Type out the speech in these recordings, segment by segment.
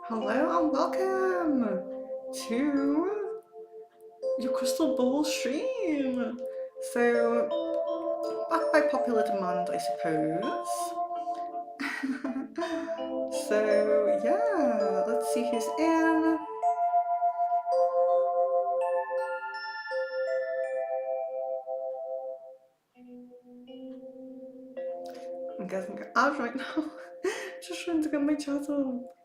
Hello and welcome to your Crystal Ball stream. So, back by popular demand, I suppose. So, yeah, let's see who's in. I'm getting out right now. Just trying to get my chat up.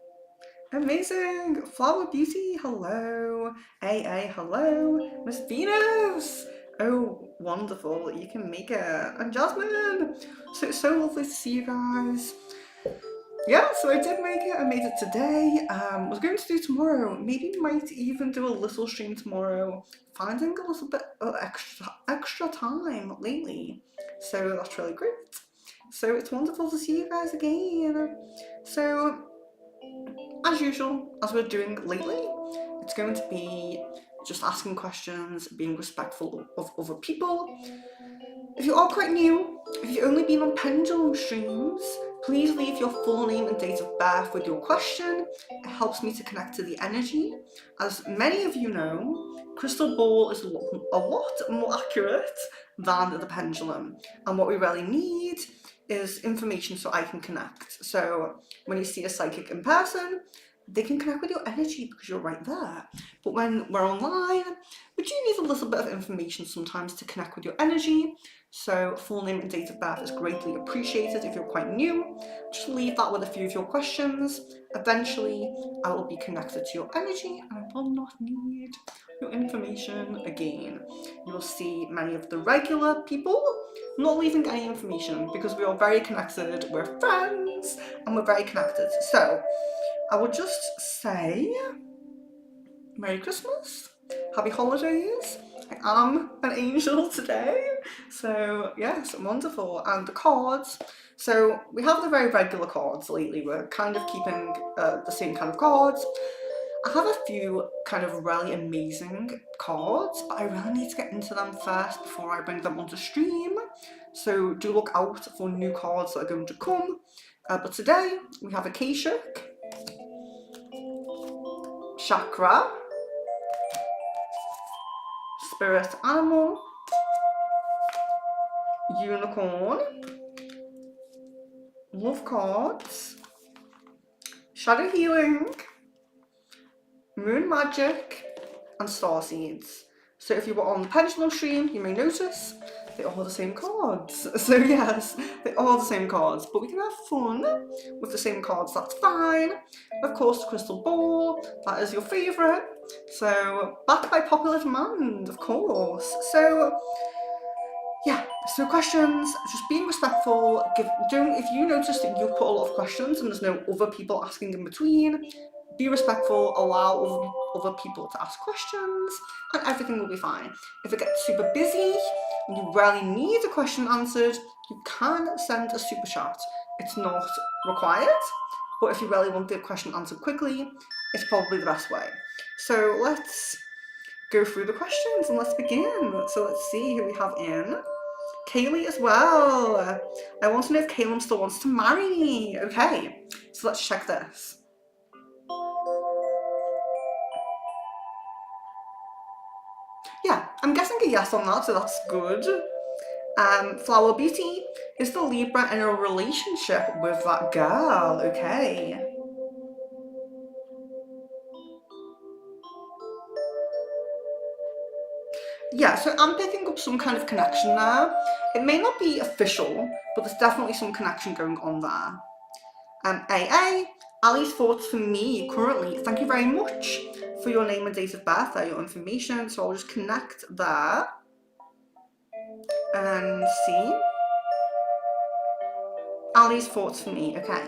Amazing! Flower Beauty, hello. AA, hello. Miss Venus! Oh, wonderful. You can make it. And Jasmine! So it's so lovely to see you guys. Yeah, so I did make it. I made it today. Was going to do tomorrow. Maybe might even do a little stream tomorrow. Finding a little bit of extra time lately. So that's really great. So it's wonderful to see you guys again. So as usual, as we're doing lately, it's going to be just asking questions, being respectful of other people. If you are quite new, if you've only been on Pendulum streams, please leave your full name and date of birth with your question. It helps me to connect to the energy. As many of you know, Crystal Ball is a lot more accurate than the pendulum, and what we really need is information so I can connect. So when you see a psychic in person, they can connect with your energy because you're right there. But when we're online, we do need a little bit of information sometimes to connect with your energy. So full name and date of birth is greatly appreciated if you're quite new. Just leave that with a few of your questions. Eventually, I will be connected to your energy and I will not need your information again. You will see many of the regular people not leaving any information because we are very connected, we're friends, and we're very connected. So I would just say Merry Christmas, Happy Holidays. I am an angel today, so yes, wonderful. And the cards, so we have the very regular cards lately. We're kind of keeping the same kind of cards. I have a few kind of really amazing cards, but I really need to get into them first before I bring them onto stream. So do look out for new cards that are going to come. But today we have Akashic, Chakra, Spirit Animal, Unicorn, Love Cards, Shadow Healing, Moon Magic, and Star Seeds. So if you were on the Pendulum stream, you may notice they are the same cards. So yes, they are the same cards, but we can have fun with the same cards, that's fine. Of course, the Crystal Ball, that is your favourite. So back by popular demand, of course. So yeah, so questions, just being respectful, if you notice that you put a lot of questions and there's no other people asking in between, be respectful, allow other people to ask questions, and everything will be fine. If it gets super busy and you really need a question answered, you can send a super chat. It's not required, but if you really want the question answered quickly, it's probably the best way. So let's go through the questions and let's begin. So let's see who we have in. Kaylee as well. I want to know if Caleb still wants to marry me. Okay, so let's check this. Yeah, I'm guessing a yes on that, so that's good. Flower Beauty, is the Libra in a relationship with that girl? Okay. Yeah, so I'm picking up some kind of connection there. It may not be official, but there's definitely some connection going on there. AA, Ali's thoughts for me currently. Thank you very much for your name and date of birth, your information. So I'll just connect there and see. Ali's thoughts for me, okay.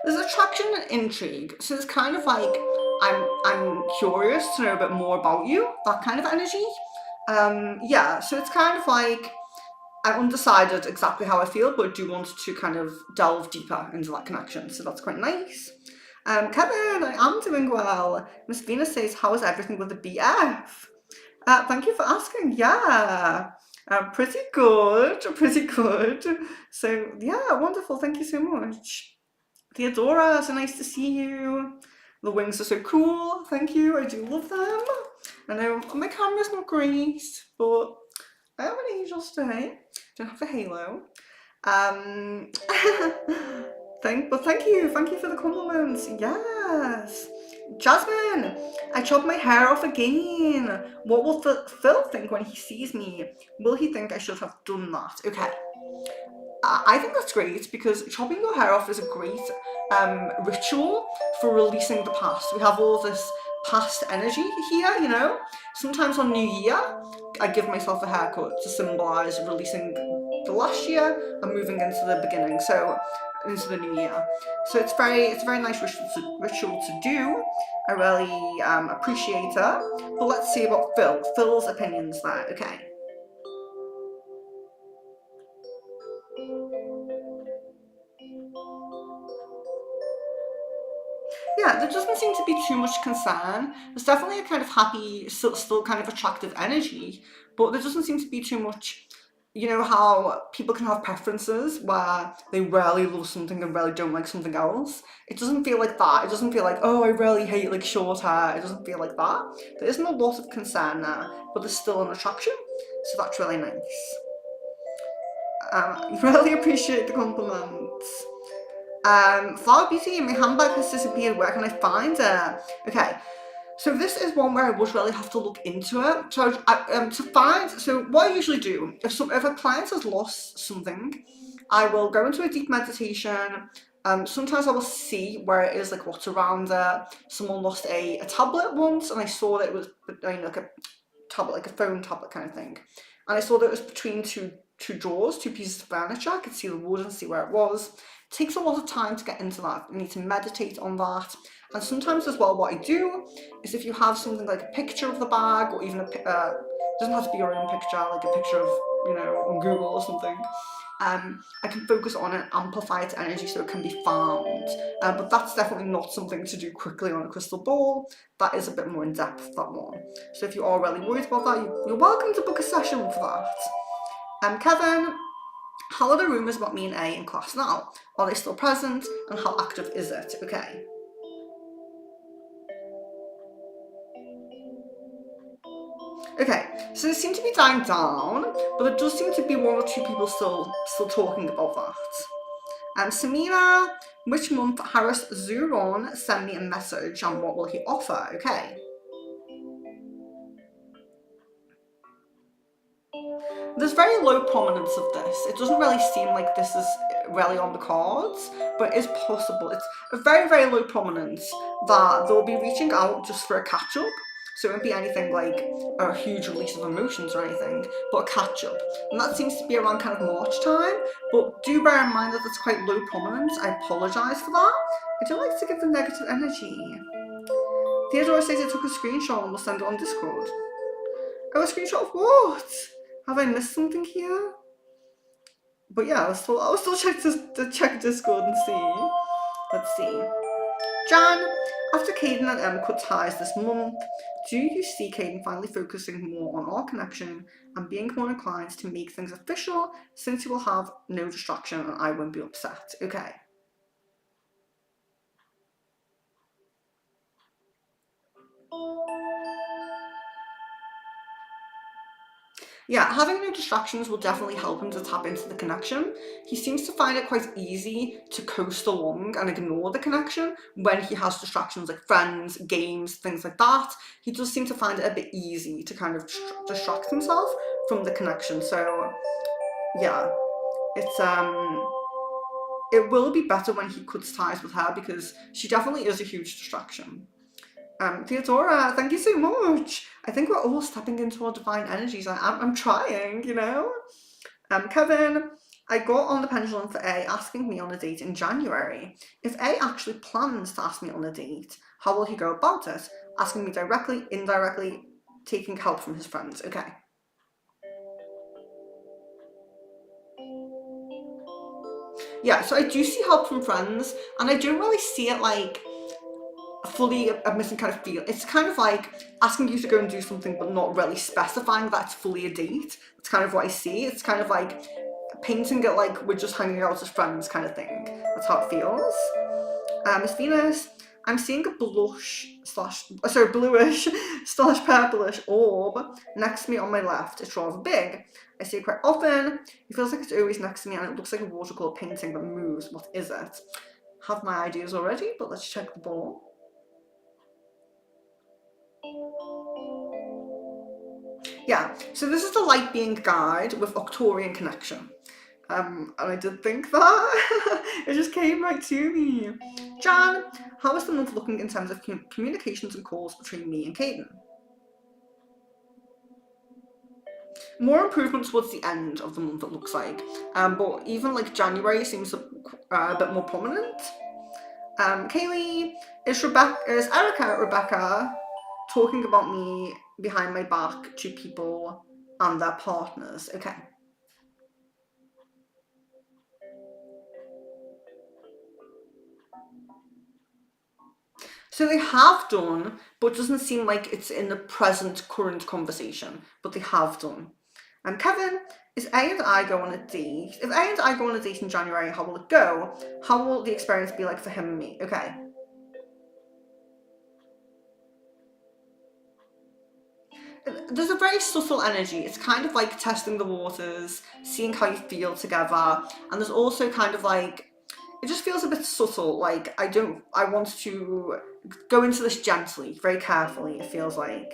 There's attraction and intrigue, so it's kind of like I'm curious to know a bit more about you, that kind of energy. Yeah, so it's kind of like I'm undecided exactly how I feel, but I do want to kind of delve deeper into that connection, so that's quite nice. Kevin, I am doing well. Miss Venus says, how is everything with the BF? Thank you for asking. Yeah, pretty good, pretty good. So yeah, wonderful. Thank you so much. Theodora, so nice to see you. The wings are so cool. Thank you. I do love them. I know my camera's not great, but I have an angel today. Don't have a halo. Thank you for the compliments. Yes. Jasmine, I chopped my hair off again. What will Phil think when he sees me? Will he think I should have done that? Okay. I think that's great because chopping your hair off is a great ritual for releasing the past. We have all this past energy here, you know. Sometimes on New Year, I give myself a haircut to symbolise releasing the last year and moving into the beginning, so into the new year. So it's a very nice ritual to do. I really appreciate it. But let's see about Phil. Phil's opinions there. Okay. Yeah, there doesn't seem to be too much concern. There's definitely a kind of happy, still kind of attractive energy, but there doesn't seem to be too much. You know how people can have preferences where they really love something and really don't like something else? It doesn't feel like that. It doesn't feel like, oh, I really hate like short hair. It doesn't feel like that. There isn't a lot of concern there, but there's still an attraction. So that's really nice. Really appreciate the compliments. Flower Beauty, my handbag has disappeared. Where can I find it? Okay, so this is one where I would really have to look into it. So to find, so what I usually do, if a client has lost something, I will go into a deep meditation. Sometimes I will see where it is, like what's around it. Someone lost a tablet once, and I saw that it was like a tablet, like a phone tablet kind of thing, and I saw that it was between two drawers, two pieces of furniture. I could see the wood and see where it was. It takes a lot of time to get into that. You need to meditate on that. And sometimes as well, what I do is if you have something like a picture of the bag, or even it doesn't have to be your own picture, like a picture of, you know, on Google or something. I can focus on it, amplify its energy so it can be found. But that's definitely not something to do quickly on a crystal ball. That is a bit more in depth, that one. So if you are really worried about that, you're welcome to book a session for that. Kevin, how are the rumours about me and A in class now? Are they still present? And how active is it? Okay. Okay, so they seem to be dying down, but there does seem to be one or two people still talking about that. Samira, which month Harris Zuron sent me a message and what will he offer? Okay. There's very low prominence of this. It doesn't really seem like this is really on the cards, but it is possible. It's a very, very low prominence that they'll be reaching out just for a catch-up. So it won't be anything like a huge release of emotions or anything, but a catch-up. And that seems to be around kind of March time, but do bear in mind that it's quite low prominence. I apologise for that. I don't like to give the negative energy. Theodora says I took a screenshot and will send it on Discord. Oh, a screenshot of what? Have I missed something here? But yeah, I'll still check Discord and see. Let's see. Jan, after Caden and Em cut ties this month, do you see Caden finally focusing more on our connection and being more inclined to make things official, since he will have no distraction and I won't be upset? Okay. Yeah, having no distractions will definitely help him to tap into the connection. He seems to find it quite easy to coast along and ignore the connection when he has distractions like friends, games, things like that. He does seem to find it a bit easy to kind of distract himself from the connection. So yeah, it's it will be better when he cuts ties with her because she definitely is a huge distraction. Theodora, thank you so much. I think we're all stepping into our divine energies. I'm trying, you know? Kevin, I got on the pendulum for A asking me on a date in January. If A actually plans to ask me on a date, how will he go about it? Asking me directly, indirectly, taking help from his friends. Okay. Yeah, so I do see help from friends, and I don't really see it like fully a missing kind of feel. It's kind of like asking you to go and do something but not really specifying that it's fully a date. It's kind of what I see. It's kind of like painting it like we're just hanging out as friends kind of thing. That's how it feels. Miss Venus, I'm seeing a bluish slash purplish orb next to me on my left. It's rather big. I see it quite often. It feels like it's always next to me, and it looks like a watercolor painting that moves. What is it? Have my ideas already, but let's check the ball. Yeah, so this is the light being guide with Octorian connection. And I did think that. It just came right to me. Jan, how is the month looking in terms of communications and calls between me and Caden? More improvement towards the end of the month, it looks like. But even like January seems a bit more prominent. Kaylee, is Rebecca talking about me behind my back to people and their partners? Okay. So they have done, but it doesn't seem like it's in the present current conversation, but they have done. Kevin, is A and I go on a date? If A and I go on a date in January, how will it go? How will the experience be like for him and me? Okay. There's a very subtle energy. It's kind of like testing the waters, seeing how you feel together. And there's also kind of like, it just feels a bit subtle. Like, I want to go into this gently, very carefully, it feels like.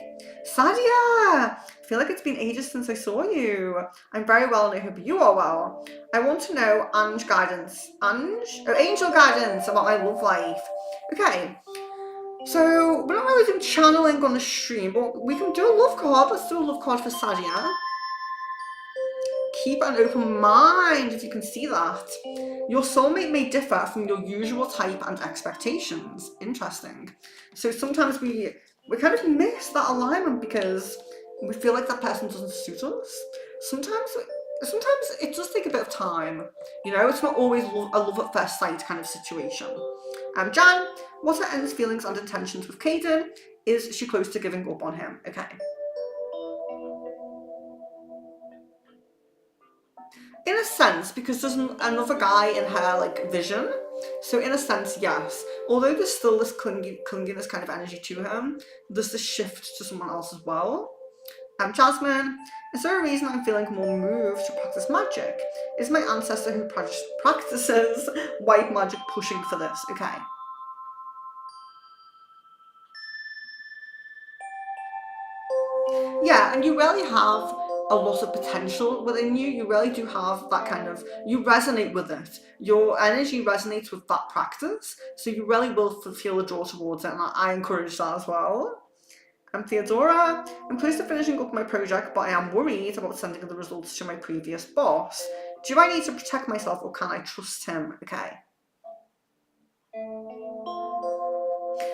Sadia! I feel like it's been ages since I saw you. I'm very well and I hope you are well. I want to know angel guidance about my love life. Okay, so we're not really doing channeling on the stream, but we can do a love card. Let's do a love card for Sadia. Keep an open mind, if you can see that. Your soulmate may differ from your usual type and expectations. Interesting. So sometimes we kind of miss that alignment because we feel like that person doesn't suit us. Sometimes it does take a bit of time. You know, it's not always a love at first sight kind of situation. Jan, what are En's feelings and intentions with Caden? Is she close to giving up on him? Okay. In a sense, because there's another guy in her like vision. So in a sense, yes. Although there's still this clinginess kind of energy to him, there's this shift to someone else as well. Jasmine, is there a reason I'm feeling more moved to practice magic? Is my ancestor who practices white magic pushing for this? Okay. Yeah, and you really have a lot of potential within you. You really do have that kind of, you resonate with it. Your energy resonates with that practice, so you really will feel a draw towards it, and I encourage that as well. I'm Theodora. I'm close to finishing up my project, but I am worried about sending the results to my previous boss. Do I need to protect myself, or can I trust him? Okay.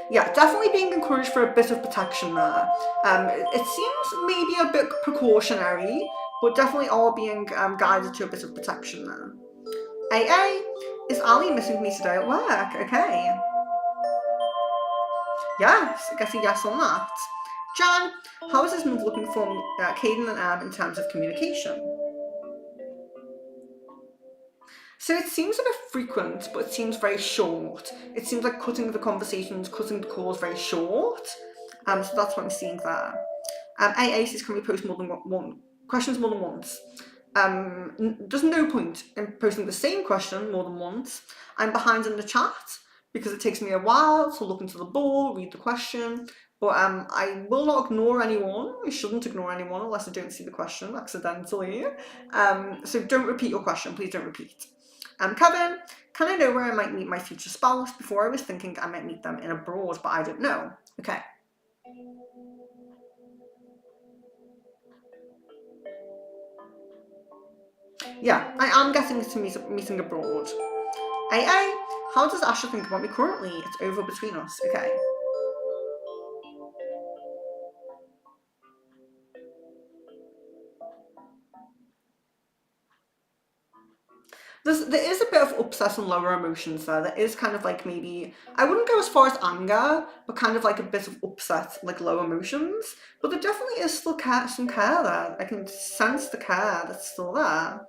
Yeah, definitely being encouraged for a bit of protection there. It seems maybe a bit precautionary, but definitely all being guided to a bit of protection there. AA, is Ali missing me today at work? Okay. Yes, I guess a yes on that. Jan, how is this month looking for Caden and Em in terms of communication? So it seems a bit frequent, but it seems very short. It seems like cutting the conversations, cutting the calls very short. So that's what I'm seeing there. AA says, can we post more than one questions more than once? There's no point in posting the same question more than once. I'm behind in the chat because it takes me a while to look into the ball, read the question. But I will not ignore anyone. I shouldn't ignore anyone unless I don't see the question accidentally. So don't repeat your question. Please don't repeat. Kevin, can I know where I might meet my future spouse? Before I was thinking I might meet them in abroad, but I don't know. Okay. Yeah, I am getting to meeting abroad. AA, how does Asher think about me currently? It's over between us. Okay. There is a bit of upset and lower emotions there. There is kind of like maybe, I wouldn't go as far as anger, but kind of like a bit of upset, like low emotions. But there definitely is still some care there. I can sense the care that's still there.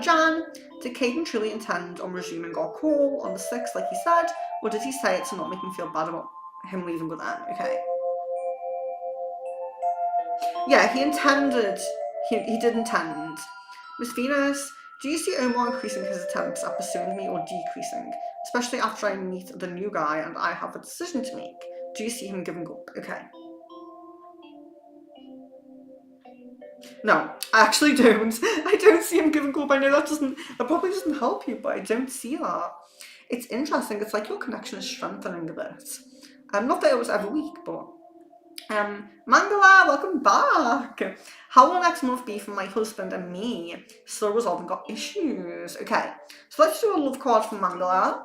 Jan, did Caden truly intend on resuming our call on the 6th, like he said, or did he say it to not make me feel bad about him leaving with Anne? Okay. Yeah, he intended. He did intend. Miss Venus, do you see Omar increasing his attempts at pursuing me or decreasing? Especially after I meet the new guy and I have a decision to make. Do you see him giving up? Okay. No, I actually don't. I don't see him giving up. I know that probably doesn't help you, but I don't see that. It's interesting. It's like your connection is strengthening a bit. Not that it was ever weak, but Mangala, welcome back. How will next month be for my husband and me? Still resolving our issues. Okay, so let's do a love card from Mangala.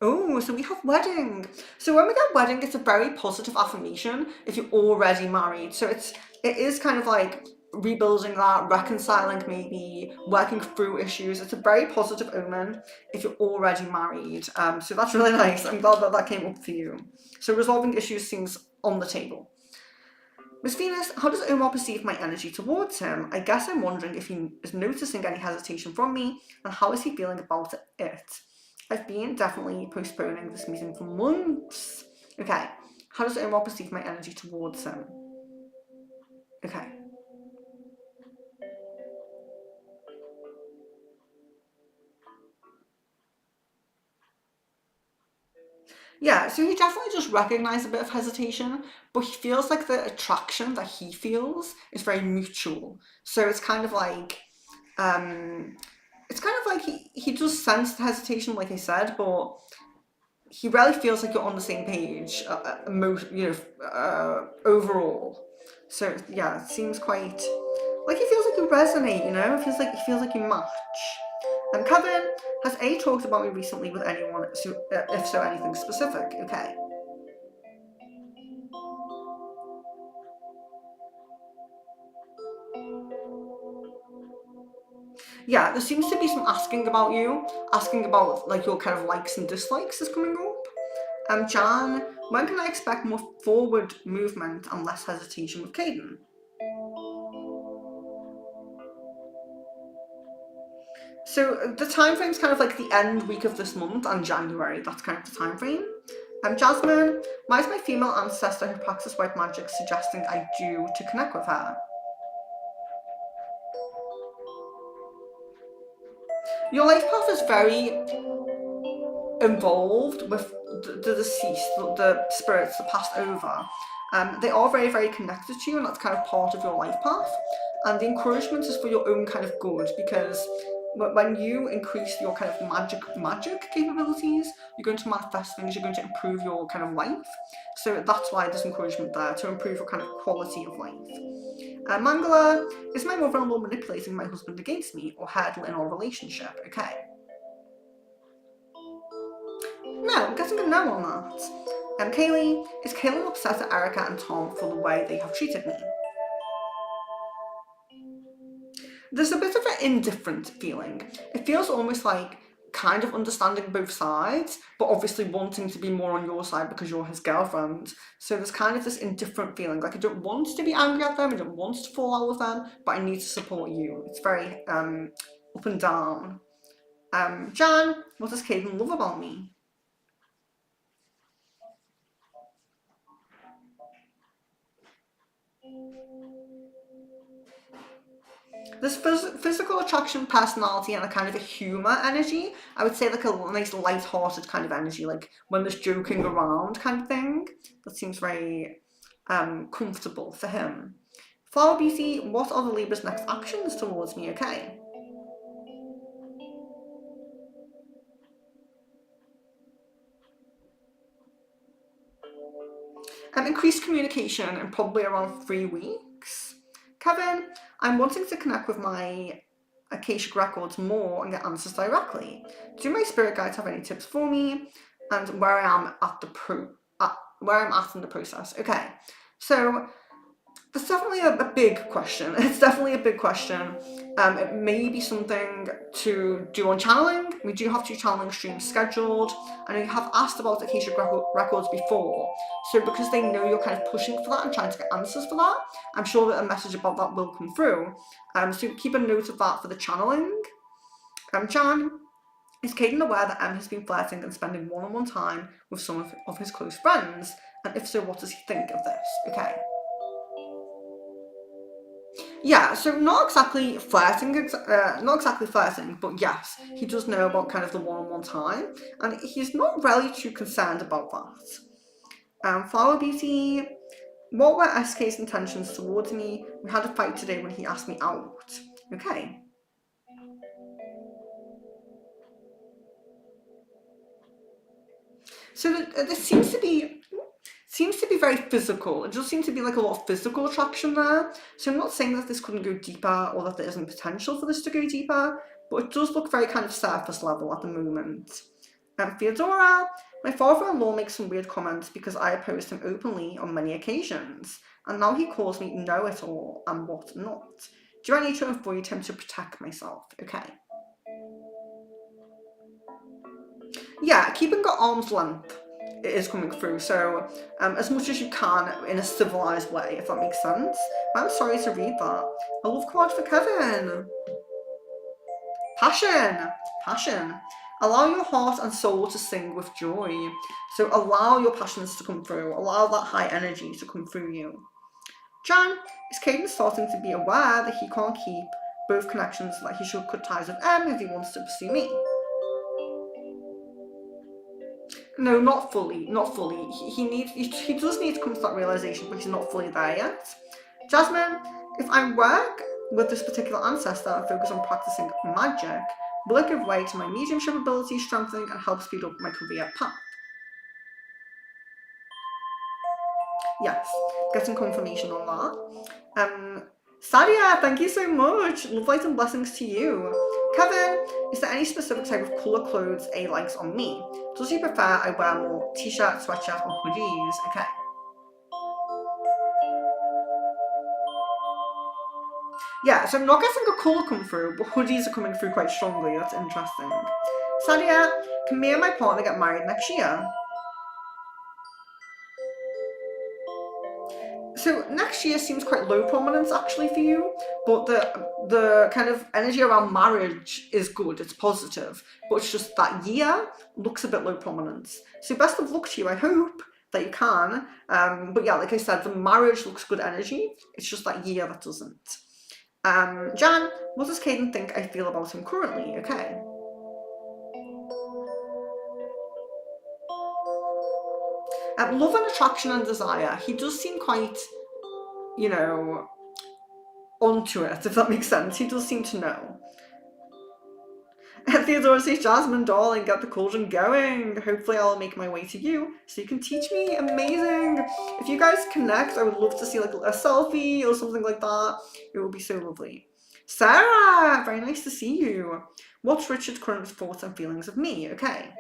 Oh, so we have wedding. So when we get wedding, it's a very positive affirmation if you're already married. So it is kind of like rebuilding that, reconciling maybe, working through issues. It's a very positive omen if you're already married. So that's really nice. I'm glad that came up for you. So resolving issues seems on the table. Miss Venus, how does Omar perceive my energy towards him? I guess I'm wondering if he is noticing any hesitation from me, and how is he feeling about it? I've been definitely postponing this meeting for months. Okay, how does Omar perceive my energy towards him? Okay. Yeah, so he definitely just recognized a bit of hesitation, but he feels like the attraction that he feels is very mutual. So it's kind of like, he does sense the hesitation, like I said, but he really feels like you're on the same page, overall. So yeah, it seems quite like he feels like you resonate. He feels like you match. And Kevin, has A talked about me recently with anyone? So, if so, anything specific? Okay. Yeah, there seems to be some asking about you, asking about like your kind of likes and dislikes is coming up. Jan, when can I expect more forward movement and less hesitation with Caden? So the time frame is kind of like the end week of this month and January. That's kind of the time frame. Jasmine, why is my female ancestor who practices white magic suggesting I do to connect with her? Your life path is very involved with the deceased, the spirits that passed over. They are very, very connected to you, and that's kind of part of your life path. And the encouragement is for your own kind of good, because when you increase your kind of magic capabilities, you're going to manifest things, you're going to improve your kind of life. So that's why there's encouragement there, to improve your kind of quality of life. Mangala, is my mother-in-law manipulating my husband against me or hurdle in our relationship? Okay. No, I'm getting a no on that. Kaylee, is Kaylee upset at Erica and Tom for the way they have treated me? There's a bit of an indifferent feeling. It feels almost like kind of understanding both sides, but obviously wanting to be more on your side because you're his girlfriend. So there's kind of this indifferent feeling. Like, I don't want to be angry at them, I don't want to fall out with them, but I need to support you. It's very up and down. Jan, what does Caden love about me? This physical attraction, personality, and a kind of a humour energy. I would say like a nice light-hearted kind of energy, like when there's joking around kind of thing. That seems very comfortable for him. Flower Beauty, what are the Libra's next actions towards me? Okay. Increased communication in probably around 3 weeks. Kevin, I'm wanting to connect with my Akashic records more and get answers directly. Do my spirit guides have any tips for me and where I am at where I'm at in the process? Okay, so That's definitely a big question. It's definitely a big question. It may be something to do on channeling. We do have 2 channeling streams scheduled. I know you have asked about Akashic Records before. So because they know you're kind of pushing for that and trying to get answers for that, I'm sure that a message about that will come through. So keep a note of that for the channeling. Jan, is Caden aware that M has been flirting and spending one-on-one time with some of his close friends? And if so, what does he think of this? Okay. Yeah, so not exactly flirting, but yes, he does know about kind of the one-on-one time, and he's not really too concerned about that. Flower Beauty, what were SK's intentions towards me? We had a fight today when he asked me out. Okay. So this seems to be very physical. It just seems to be like a lot of physical attraction there. So I'm not saying that this couldn't go deeper or that there isn't potential for this to go deeper, but it does look very kind of surface level at the moment. Theodora, my father-in-law makes some weird comments because I opposed him openly on many occasions, and now he calls me know-it-all and whatnot. Do I need to avoid him to protect myself? Okay. Yeah, keeping at arm's length is coming through, so as much as you can in a civilized way, if that makes sense. I'm sorry to read that. A love card for Kevin. Passion. Allow your heart and soul to sing with joy. So allow your passions to come through. Allow that high energy to come through you. Jan, is Caden starting to be aware that he can't keep both connections, that he should cut ties with M if he wants to pursue me? No, not fully. He does need to come to that realization, but he's not fully there yet. Jasmine, if I work with this particular ancestor and focus on practicing magic, will it give way to my mediumship ability strengthening and help speed up my career path? Yes, getting confirmation on that. Sadia, thank you so much. Love, light and blessings to you. Kevin, is there any specific type of colour clothes A likes on me? Does he prefer I wear more t-shirt, sweatshirt or hoodies? Okay. Yeah, so I'm not getting a colour come through, but hoodies are coming through quite strongly. That's interesting. Sadia, can me and my partner get married next year? So next year seems quite low prominence actually for you, but the kind of energy around marriage is good, it's positive, but it's just that year looks a bit low prominence. So best of luck to you, I hope that you can. But yeah, like I said, the marriage looks good energy, it's just that year that doesn't. Jan, what does Caden think I feel about him currently? Okay. Love and attraction and desire. He does seem quite, you know, onto it, if that makes sense. He does seem to know. Theodora says, Jasmine, darling, get the cauldron going. Hopefully I'll make my way to you so you can teach me. Amazing. If you guys connect, I would love to see like a selfie or something like that. It would be so lovely. Sarah, very nice to see you. What's Richard's current thoughts and feelings of me? Okay.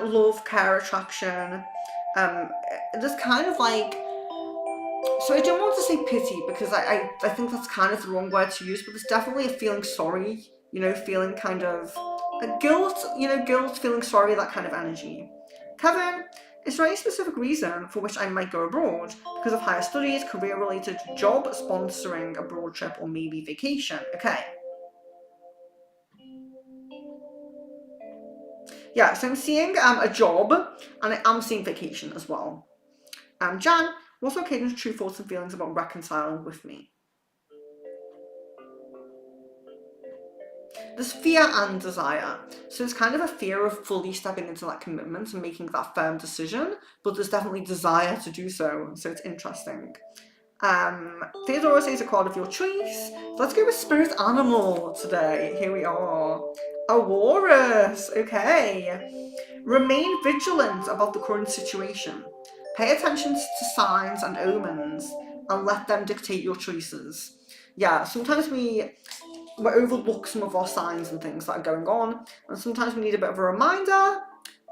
Love, care, attraction. There's kind of like, so I don't want to say pity because I think that's kind of the wrong word to use, but there's definitely a feeling sorry, you know, feeling kind of a guilt, feeling sorry, that kind of energy. Kevin, is there any specific reason for which I might go abroad? Because of higher studies, career-related, job, sponsoring, abroad trip, or maybe vacation? Okay. Yeah, so I'm seeing a job, and I am seeing vacation as well. Jan, what are Caden's true thoughts and feelings about reconciling with me? There's fear and desire. So there's kind of a fear of fully stepping into that commitment and making that firm decision, but there's definitely desire to do so. So it's interesting. Theodora says a card of your choice. Let's go with spirit animal today. Here we are. Aurorus. Okay. Remain vigilant about the current situation. Pay attention to signs and omens and let them dictate your choices. Yeah, sometimes we overlook some of our signs and things that are going on, and sometimes we need a bit of a reminder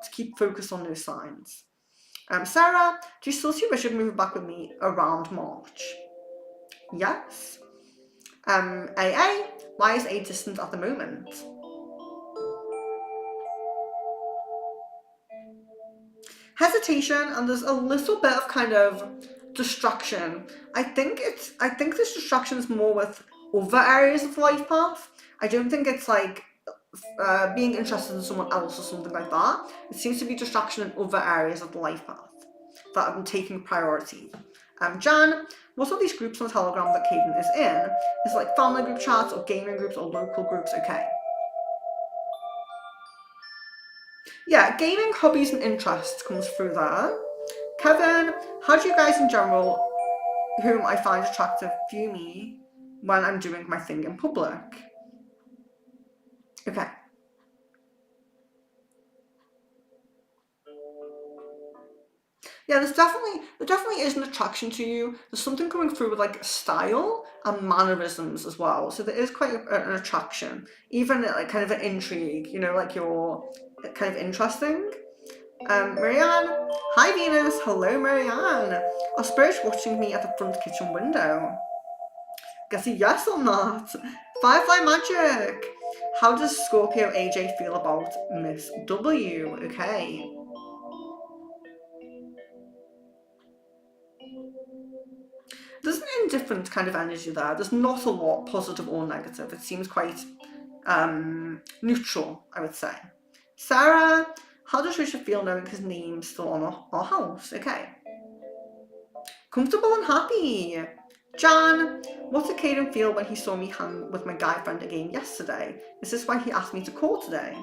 to keep focused on those signs. Sarah, do you still see Richard moving back with me around March? Yes. AA, why is A distant at the moment? Hesitation, and there's a little bit of kind of distraction. I think this distraction is more with other areas of the life path. I don't think it's like being interested in someone else or something like that. It seems to be distraction in other areas of the life path that have been taking priority. Jan, what are these groups on Telegram that Caden is in? Is it like family group chats or gaming groups or local groups? Okay. Yeah, gaming, hobbies and interests comes through there. Kevin, how do you guys in general, whom I find attractive, view me when I'm doing my thing in public? Okay. Yeah, there definitely is an attraction to you. There's something coming through with like style and mannerisms as well. So there is quite an attraction, even like kind of an intrigue. You know, like you're kind of interesting. Marianne, hi Venus. Hello, Marianne. Are spirits watching me at the front kitchen window? Guess a yes on that. Firefly magic. How does Scorpio AJ feel about Miss W? Okay. There's an indifferent kind of energy there. There's not a lot positive or negative. It seems quite neutral, I would say. Sarah, how does Richard feel knowing his name's still on our house? Okay. Comfortable and happy. Jan, what did Caden feel when he saw me hang with my guy friend again yesterday? Is this why he asked me to call today?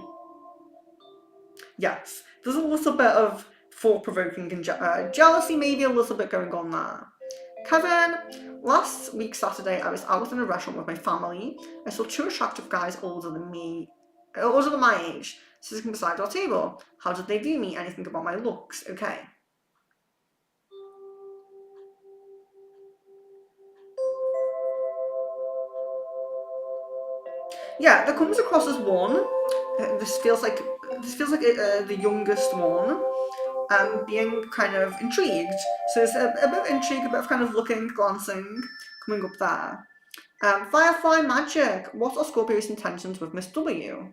Yes, there's a little bit of thought-provoking and jealousy, maybe a little bit going on there. Kevin, last week Saturday I was out in a restaurant with my family. I saw two attractive guys older than my age, sitting beside our table. How did they view me? Anything about my looks? Okay. Yeah, that comes across as one. This feels like the youngest one. Being kind of intrigued. So there's a bit of intrigue, a bit of kind of looking, glancing, coming up there. Firefly magic. What are Scorpio's intentions with Miss W?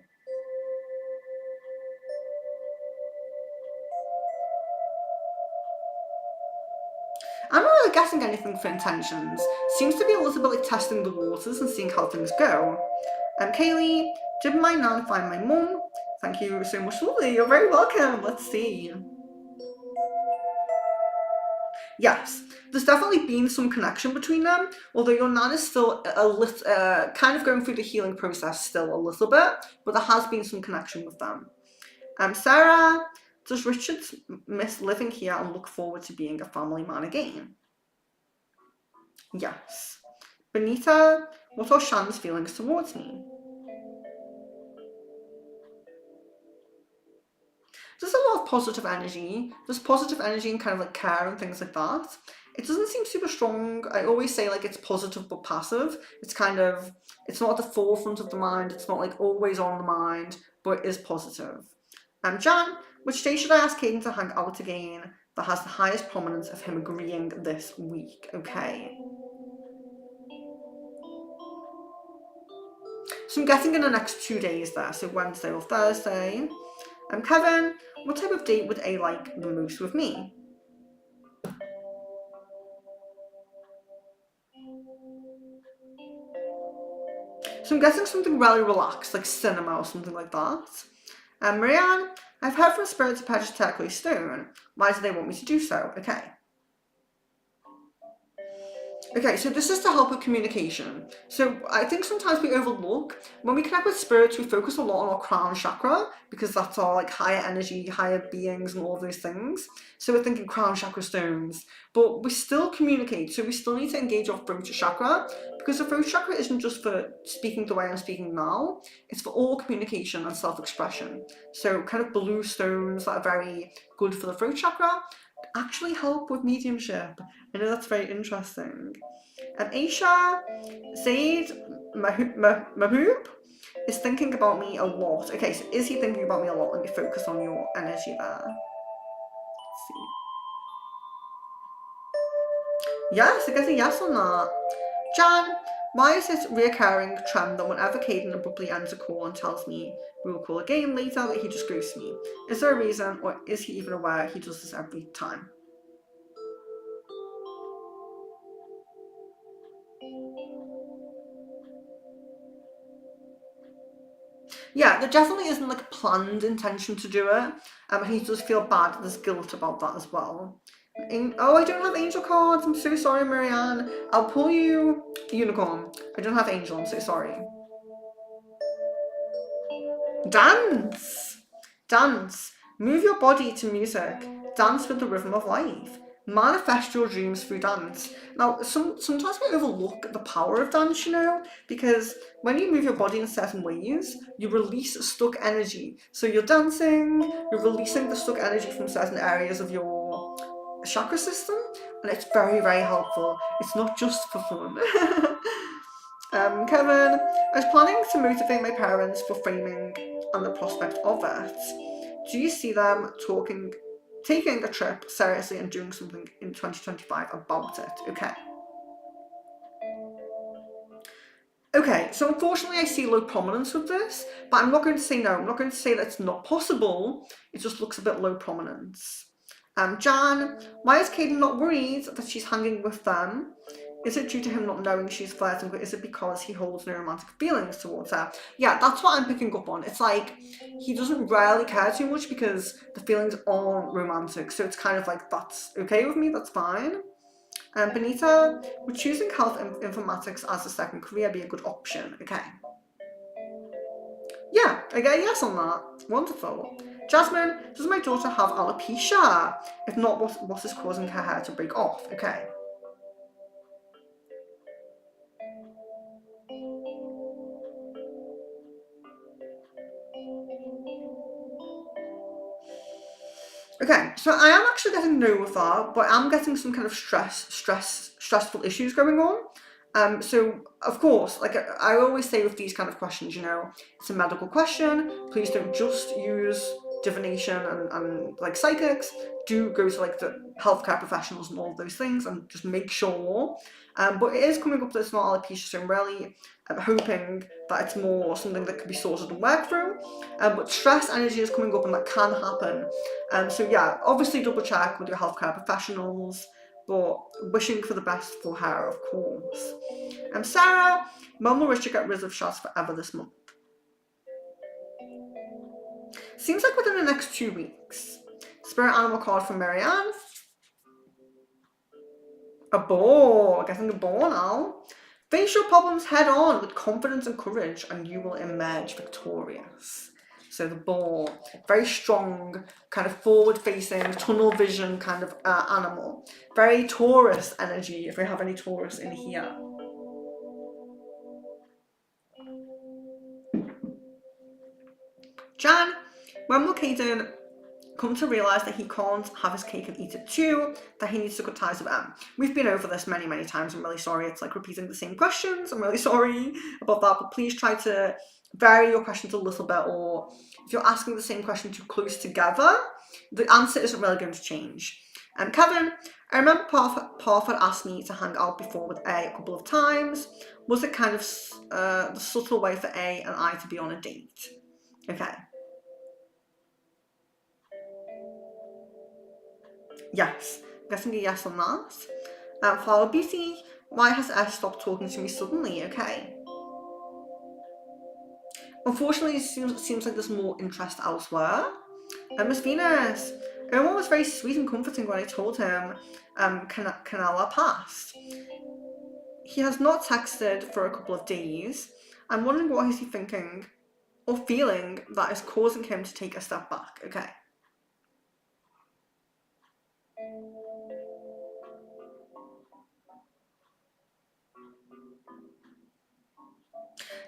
I'm not really guessing anything for intentions. Seems to be a little bit like testing the waters and seeing how things go. Kaylee, did my nan find my mum? Thank you so much, Lily. You're very welcome. Let's see. Yes, there's definitely been some connection between them, although your nan is still kind of going through the healing process still a little bit, but there has been some connection with them. Sarah, does Richard miss living here and look forward to being a family man again? Yes. Benita, what are Shan's feelings towards me? There's a lot of positive energy. There's positive energy and kind of like care and things like that. It doesn't seem super strong. I always say like it's positive but passive. It's kind of, it's not at the forefront of the mind. It's not like always on the mind, but it is positive. Jan, which day should I ask Caden to hang out again that has the highest prominence of him agreeing this week? Okay. So I'm guessing in the next 2 days there, so Wednesday or Thursday. Kevin, what type of date would A like the most with me? So I'm guessing something really relaxed, like cinema or something like that. Marianne, I've heard from Spirit to purchase turquoise stone. Why do they want me to do so? Okay. Okay, so this is to help with communication. So I think sometimes we overlook, when we connect with spirits, we focus a lot on our crown chakra, because that's our like higher energy, higher beings and all of those things. So we're thinking crown chakra stones, but we still communicate. So we still need to engage our throat chakra, because the throat chakra isn't just for speaking the way I'm speaking now, it's for all communication and self-expression. So kind of blue stones that are very good for the throat chakra. actually help with mediumship. I know that's very interesting. Aisha Zaid Mahoob is thinking about me a lot. Okay, so is he thinking about me a lot? Let me focus on your energy there. Let's see. Yes, I guess a yes on that. Jan, why is this reoccurring trend that whenever Caden abruptly ends a call and tells me we will call again later, that he just ghosts me? Is there a reason, or is he even aware he does this every time? Yeah, there definitely isn't like a planned intention to do it. And he does feel bad. There's guilt about that as well. Oh, I don't have angel cards. I'm so sorry, Marianne. I'll pull you unicorn. I don't have angel. I'm so sorry. Dance! Dance. Move your body to music. Dance with the rhythm of life. Manifest your dreams through dance. Now, sometimes we overlook the power of dance, you know, because when you move your body in certain ways, you release stuck energy. So you're dancing, you're releasing the stuck energy from certain areas of your chakra system, and it's very, very helpful. It's not just for fun. Kevin, I was planning to motivate my parents for framing and the prospect of it. Do you see them taking a trip seriously and doing something in 2025 about it? Okay, so unfortunately I see low prominence with this, but I'm not going to say no. I'm not going to say that it's not possible. It just looks a bit low prominence. Jan, why is Caden not worried that she's hanging with them? Is it due to him not knowing she's flirting, but is it because he holds no romantic feelings towards her? Yeah, that's what I'm picking up on. It's like he doesn't really care too much because the feelings aren't romantic. So it's kind of like, that's okay with me, that's fine. Benita, would choosing health informatics as a second career be a good option? Okay. Yeah, I get a yes on that. Wonderful. Jasmine, does my daughter have alopecia? If not, what is causing her hair to break off? Okay. Okay, so I am actually getting no with that, but I'm getting some kind of stressful issues going on. So of course, like I always say with these kind of questions, you know, it's a medical question. Please don't just use divination and like psychics. Do go to like the healthcare professionals and all of those things, and just make sure. But it is coming up that it's not alopecia, so I'm really hoping that it's more something that can be sorted and worked through. But stress energy is coming up, and that can happen. So yeah, obviously double check with your healthcare professionals, but wishing for the best for her, of course. Sarah, Mum will wish to get rid of shots forever this month. Seems like within the next 2 weeks. Spirit animal card from Marianne. A boar, getting a boar now. Face your problems head on with confidence and courage, and you will emerge victorious. So the boar, very strong, kind of forward-facing, tunnel vision kind of animal. Very Taurus energy, if we have any Taurus in here. Jan, when will Caden come to realise that he can't have his cake and eat it too, that he needs to cut ties with Em? We've been over this many, many times. I'm really sorry. It's like repeating the same questions. I'm really sorry about that, but please try to vary your questions a little bit, or if you're asking the same question too close together, the answer isn't really going to change. Kevin, I remember Parth had asked me to hang out before with A couple of times. Was it kind of the subtle way for A and I to be on a date? Okay. Yes, guessing a yes on that. Flower Beauty, why has S stopped talking to me suddenly? Okay. Unfortunately, it seems like there's more interest elsewhere. Miss Venus, Omar was very sweet and comforting when I told him Canala passed. He has not texted for a couple of days. I'm wondering what is he thinking or feeling that is causing him to take a step back. Okay.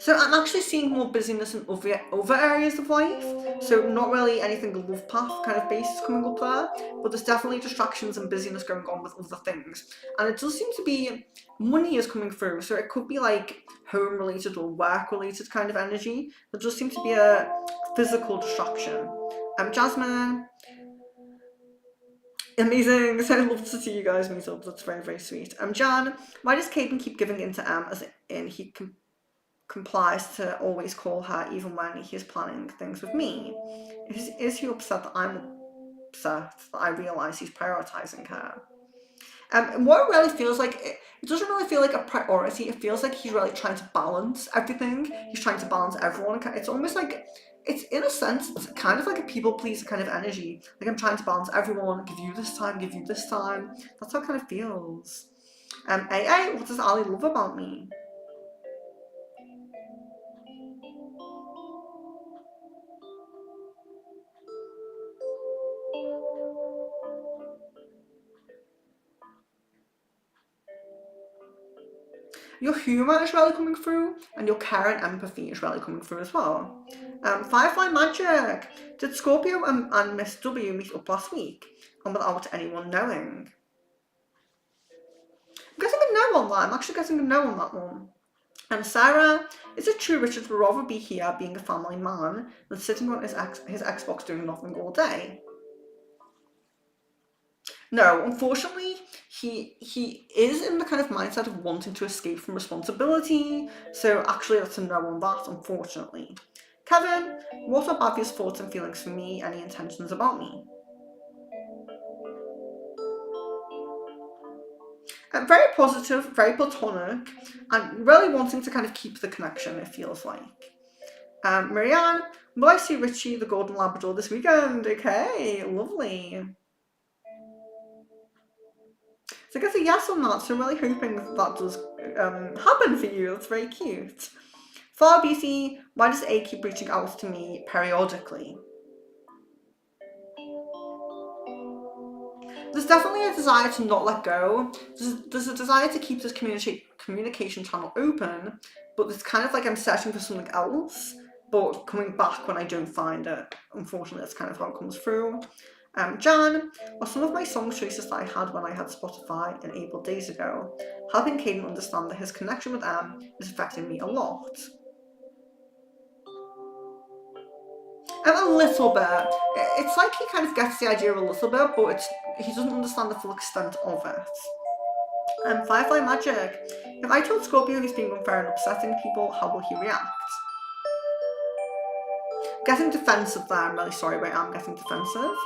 So I'm actually seeing more busyness in other areas of life. So not really anything love path kind of basis coming up there, but there's definitely distractions and busyness going on with other things. And it does seem to be money is coming through. So it could be like home related or work related kind of energy. There does seem to be a physical distraction. Jasmine, amazing. So I'd love to see you guys meet up. That's very, very sweet. Jan, why does Caden keep giving in to as in he complies to always call her even when he's planning things with me? Is he upset that I'm upset that I realise he's prioritising her? What it really feels like, it doesn't really feel like a priority. It feels like he's really trying to balance everything. He's trying to balance everyone. It's almost like, it's in a sense, it's kind of like a people pleaser kind of energy. Like I'm trying to balance everyone, give you this time, give you this time. That's how it kind of feels. AA, what does Ali love about me? Your humour is really coming through, and your care and empathy is really coming through as well. Firefly Magic! Did Scorpio and Miss W meet up last week, and without anyone knowing? I'm getting a no on that. I'm actually getting a no on that one. Sarah, is it true Richard would rather be here being a family man than sitting on his Xbox doing nothing all day? No, unfortunately, he is in the kind of mindset of wanting to escape from responsibility, so actually that's a no on that, unfortunately. Kevin, what are Bobby's thoughts and feelings for me, any intentions about me? Very positive, very platonic, and really wanting to kind of keep the connection, it feels like. Marianne, will I see Richie the Golden Labrador this weekend? Okay, lovely. So I guess a yes on that, so I'm really hoping that does happen for you. That's very cute. For BC, why does A keep reaching out to me periodically? There's definitely a desire to not let go. There's a desire to keep this communication channel open, but it's kind of like I'm searching for something else, but coming back when I don't find it. Unfortunately, that's kind of how it comes through. Jan, are some of my song choices that I had when I had Spotify in April days ago, helping Caden understand that his connection with M is affecting me a lot. A little bit. It's like he kind of gets the idea a little bit, but he doesn't understand the full extent of it. Firefly Magic. If I told Scorpio he's being unfair and upsetting people, how will he react? Getting defensive there, I'm really sorry, but I am getting defensive.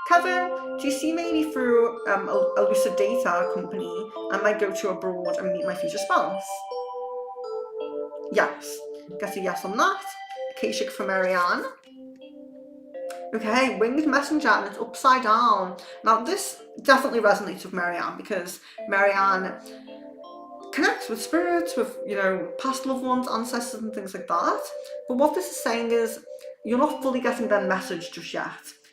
Kevin, do you see maybe through a lucid data company I might go to abroad and meet my future spouse? Yes. Get a yes on that. Akashic for Marianne. Okay, Winged Messenger, and it's upside down. Now this definitely resonates with Marianne because Marianne connects with spirits, with, you know, past loved ones, ancestors and things like that. But what this is saying is you're not fully getting their message just yet.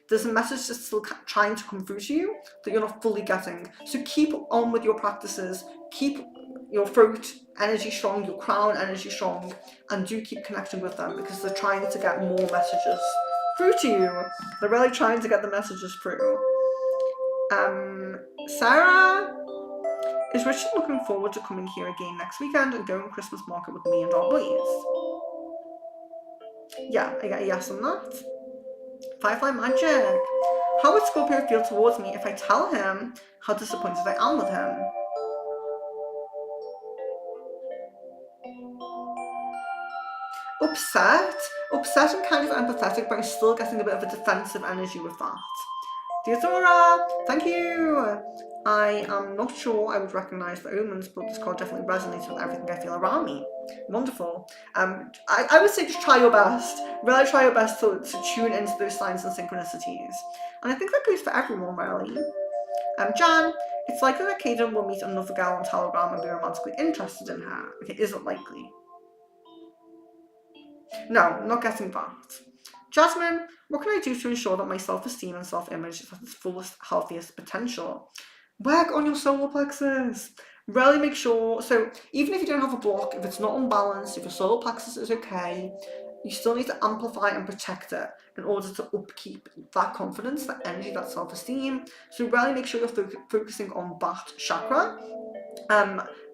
There's a message that's still trying to come through to you that you're not fully getting. So keep on with your practices, keep your throat energy strong, your crown energy strong, and do keep connecting with them because they're trying to get more messages through to you. They're really trying to get the messages through. Sarah, is Richard looking forward to coming here again next weekend and going Christmas market with me and our boys? Yeah, I get a yes on that. Firefly Magic. How would Scorpio feel towards me if I tell him how disappointed I am with him? Upset and kind of empathetic, but I'm still getting a bit of a defensive energy with that. Theodora, thank you! I am not sure I would recognise the omens, but this card definitely resonates with everything I feel around me. Wonderful. I would say just try your best. Really try your best to tune into those signs and synchronicities. And I think that goes for everyone, really. Jan, it's likely that Caden will meet another girl on Telegram and be romantically interested in her. Okay, is it likely? No, not getting that. Jasmine, what can I do to ensure that my self-esteem and self-image is at its fullest, healthiest potential? Work on your solar plexus. really make sure, so even if you don't have a block, if it's not unbalanced, if your solar plexus is okay, you still need to amplify and protect it in order to upkeep that confidence, that energy, that self-esteem. So really make sure you're focusing on that chakra.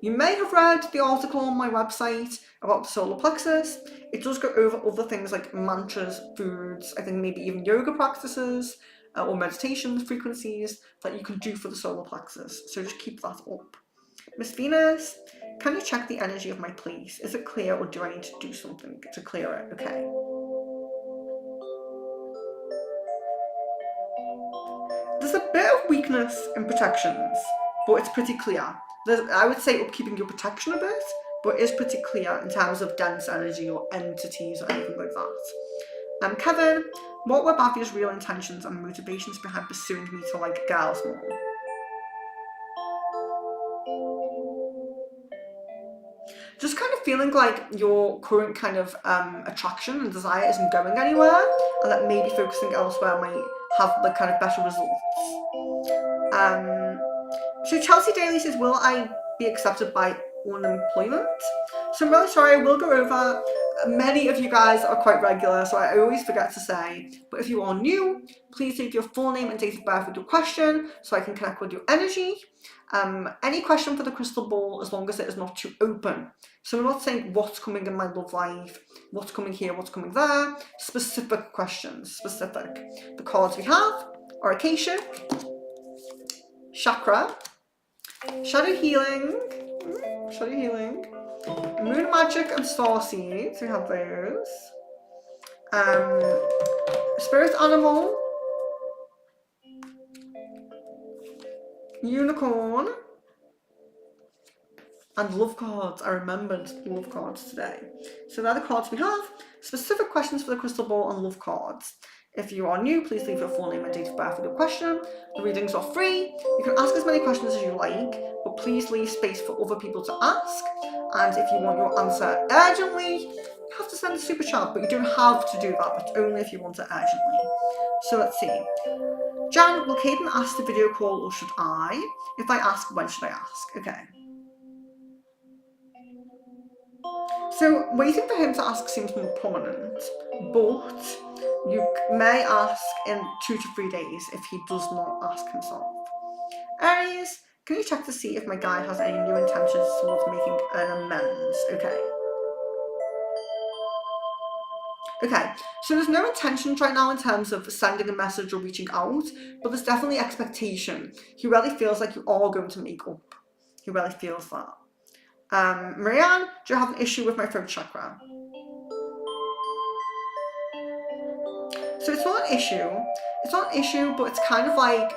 You may have read the article on my website about the solar plexus. It does go over other things like mantras, foods, I think maybe even yoga practices or meditation frequencies that you can do for the solar plexus. So just keep that up. Miss Venus, can you check the energy of my place? Is it clear or do I need to do something to clear it? Okay. There's a bit of weakness in protections, but it's pretty clear. I would say upkeeping your protection a bit, but it is pretty clear in terms of dense energy or entities or anything like that. Kevin, what were Bhavya's real intentions and motivations behind pursuing me to like girls more? Just kind of feeling like your current kind of attraction and desire isn't going anywhere, and that maybe focusing elsewhere might have like kind of better results. So Chelsea Daly says, will I be accepted by unemployment? So I'm really sorry, I will go over. Many of you guys are quite regular, so I always forget to say, but if you are new, please leave your full name and date of birth with your question so I can connect with your energy. Any question for the crystal ball, as long as it is not too open. So I'm not saying what's coming in my love life, what's coming here, what's coming there. Specific questions, specific. The cards we have are Akashic, Chakra, Shadow Healing, Moon Magic and Star Seeds, we have those. Spirit Animal, Unicorn, and love cards. I remembered love cards today. So they're the cards we have. Specific questions for the crystal ball and love cards. If you are new, please leave your full name and date of birth with your question. The readings are free. You can ask as many questions as you like, but please leave space for other people to ask. And if you want your answer urgently, you have to send a super chat, but you don't have to do that. It's only if you want it urgently. So let's see. Jan, will Caden ask the video call or should I? If I ask, when should I ask? Okay. So waiting for him to ask seems more prominent, but you may ask in 2 to 3 days if he does not ask himself. Aries, can you check to see if my guy has any new intentions towards making an amends? Okay, so there's no intentions right now in terms of sending a message or reaching out, but there's definitely expectation. He really feels like you are going to make up. He really feels that. Marianne, do you have an issue with my throat chakra? So it's not an issue. It's not an issue, but it's kind of like,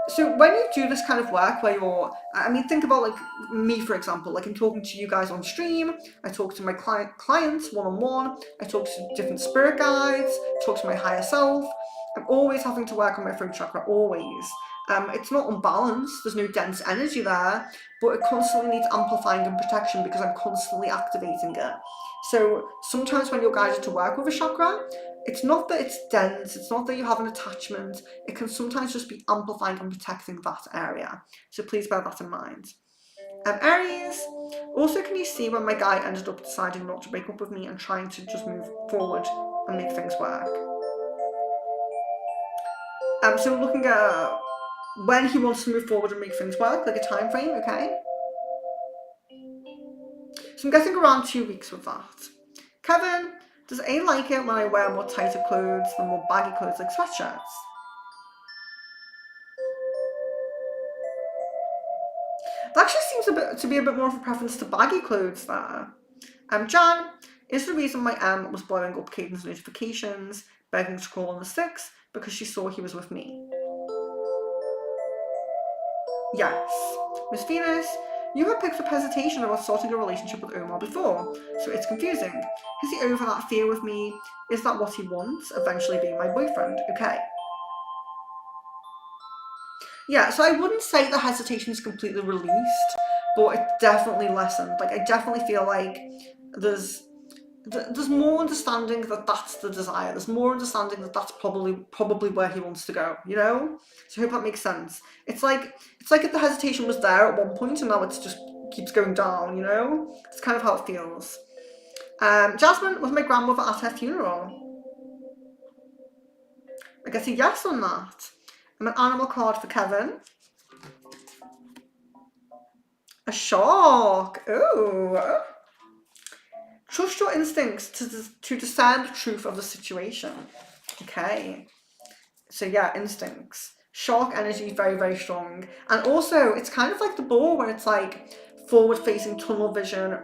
so when you do this kind of work where you're, I mean, think about like me, for example, like I'm talking to you guys on stream, I talk to my clients one-on-one, I talk to different spirit guides, talk to my higher self. I'm always having to work on my throat chakra, always. It's not unbalanced, there's no dense energy there, but it constantly needs amplifying and protection because I'm constantly activating it. So sometimes when you're guided to work with a chakra, it's not that it's dense, it's not that you have an attachment, it can sometimes just be amplifying and protecting that area. So please bear that in mind. Aries, also can you see when my guy ended up deciding not to break up with me and trying to just move forward and make things work? So we're looking at when he wants to move forward and make things work, like a time frame, okay? So I'm guessing around 2 weeks with that. Kevin, does A like it when I wear more tighter clothes than more baggy clothes like sweatshirts? That actually seems to be a bit more of a preference to baggy clothes there. Jan, is the reason my was blowing up Caden's notifications, begging to call on the 6th, because she saw he was with me? Yes. Miss Venus, you have picked up hesitation about starting a relationship with Omar before, so it's confusing. Is he over that fear with me? Is that what he wants, eventually being my boyfriend? Okay. Yeah, so I wouldn't say the hesitation is completely released, but it's definitely lessened. Like, I definitely feel like there's more understanding that that's the desire. There's more understanding that that's probably where he wants to go, you know? So I hope that makes sense. It's like if the hesitation was there at one point and now it's just keeps going down, you know? It's kind of how it feels. Jasmine, was my grandmother at her funeral? I guess a yes on that. I'm an animal card for Kevin. A shark. Ooh. Trust your instincts to discern the truth of the situation. Okay. So yeah, instincts. Shark energy is very, very strong. And also, it's kind of like the ball where it's like forward-facing tunnel vision,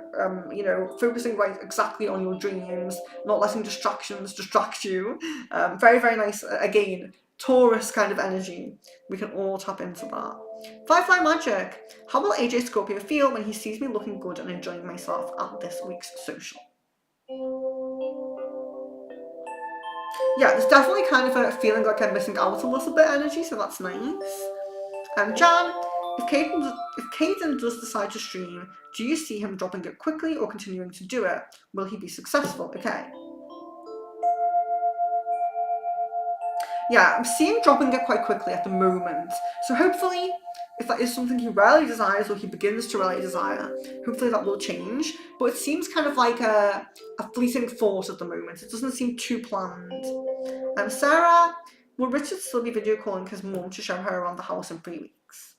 you know, focusing right exactly on your dreams, not letting distractions distract you. Very, very nice. Again, Taurus kind of energy. We can all tap into that. Firefly magic. How will AJ Scorpio feel when he sees me looking good and enjoying myself at this week's social? Yeah, there's definitely kind of a feeling like I'm missing out a little bit energy, so that's nice. Jan, if Caden does decide to stream, do you see him dropping it quickly or continuing to do it? Will he be successful? Okay. Yeah, I'm seeing dropping it quite quickly at the moment. So hopefully, if that is something he rarely desires or he begins to rarely desire, hopefully that will change. But it seems kind of like a fleeting thought at the moment. It doesn't seem too planned. Sarah, will Richard still be video calling his mum to show her around the house in 3 weeks?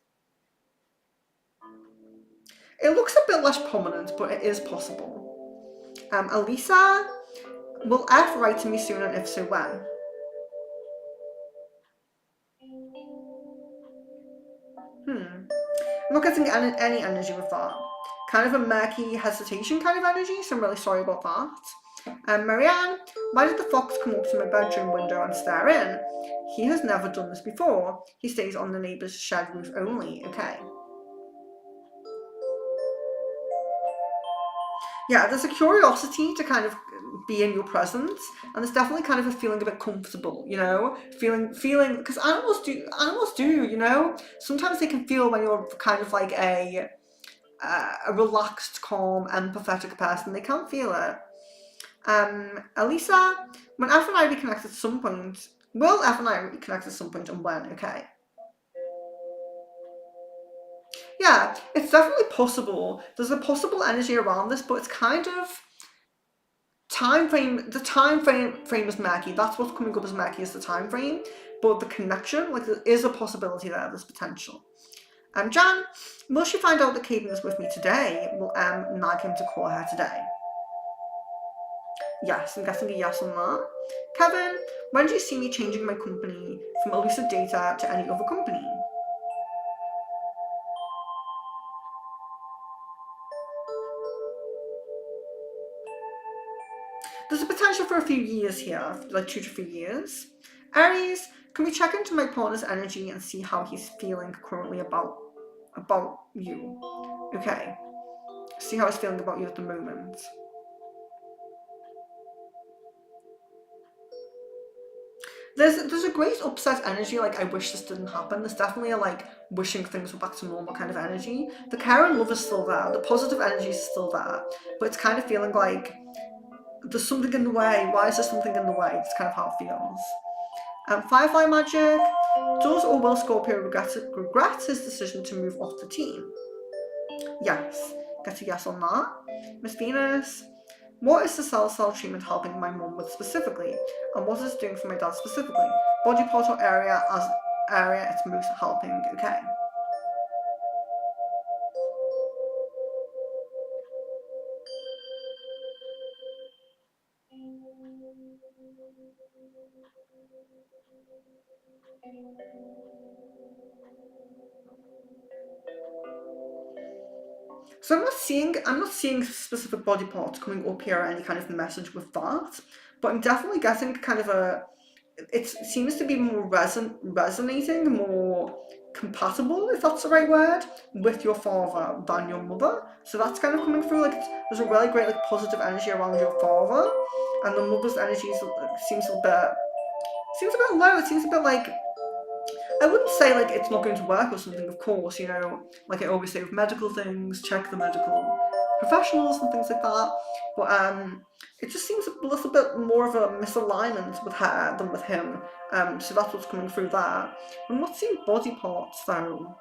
It looks a bit less prominent, but it is possible. Elisa, will F write to me soon, and if so, when? I'm not getting any energy with that. Kind of a murky hesitation kind of energy, so I'm really sorry about that. Marianne, why did the fox come up to my bedroom window and stare in? He has never done this before. He stays on the neighbour's shed roof only. Okay. Yeah, there's a curiosity to kind of be in your presence, and there's definitely kind of a feeling a bit comfortable, you know, feeling because animals do, you know, sometimes they can feel when you're kind of like a relaxed, calm, empathetic person, they can feel it. Elisa, when F and I reconnect at some point, will F and I reconnect at some point, and when? Okay. Yeah, it's definitely possible. There's a possible energy around this, but it's kind of the time frame is murky. That's what's coming up as murky, is the time frame. But the connection, like, there is a possibility there's potential. Jan, will she find out that Caden is with me today? Will nag him to call her today? Yes, I'm guessing a yes on that. Kevin, when do you see me changing my company from Elusive Data to any other company? There's a potential for a few years here, like 2 to 3 years. Aries, can we check into my partner's energy and see how he's feeling currently about you? Okay. See how he's feeling about you at the moment. There's a great upset energy, like I wish this didn't happen. There's definitely a like wishing things were back to normal kind of energy. The care and love is still there. The positive energy is still there. But it's kind of feeling like there's something in the way. Why is there something in the way? It's kind of how it feels. Firefly magic. Does or will Scorpio regret his decision to move off the team? Yes. Get a yes on that. Miss Venus. What is the cell treatment helping my mum with specifically? And what is it doing for my dad specifically? Body part or area as area it's most helping. Okay. So I'm not seeing specific body parts coming up here or any kind of message with that, but I'm definitely getting kind of it seems to be more resonating, more compatible, if that's the right word, with your father than your mother. So that's kind of coming through, like there's a really great like positive energy around your father, and the mother's energy seems a bit low. It seems a bit like, I wouldn't say like it's not going to work or something, of course, you know, like I always say with medical things, check the medical professionals and things like that. But it just seems a little bit more of a misalignment with her than with him. So that's what's coming through there. I'm not seeing body parts though.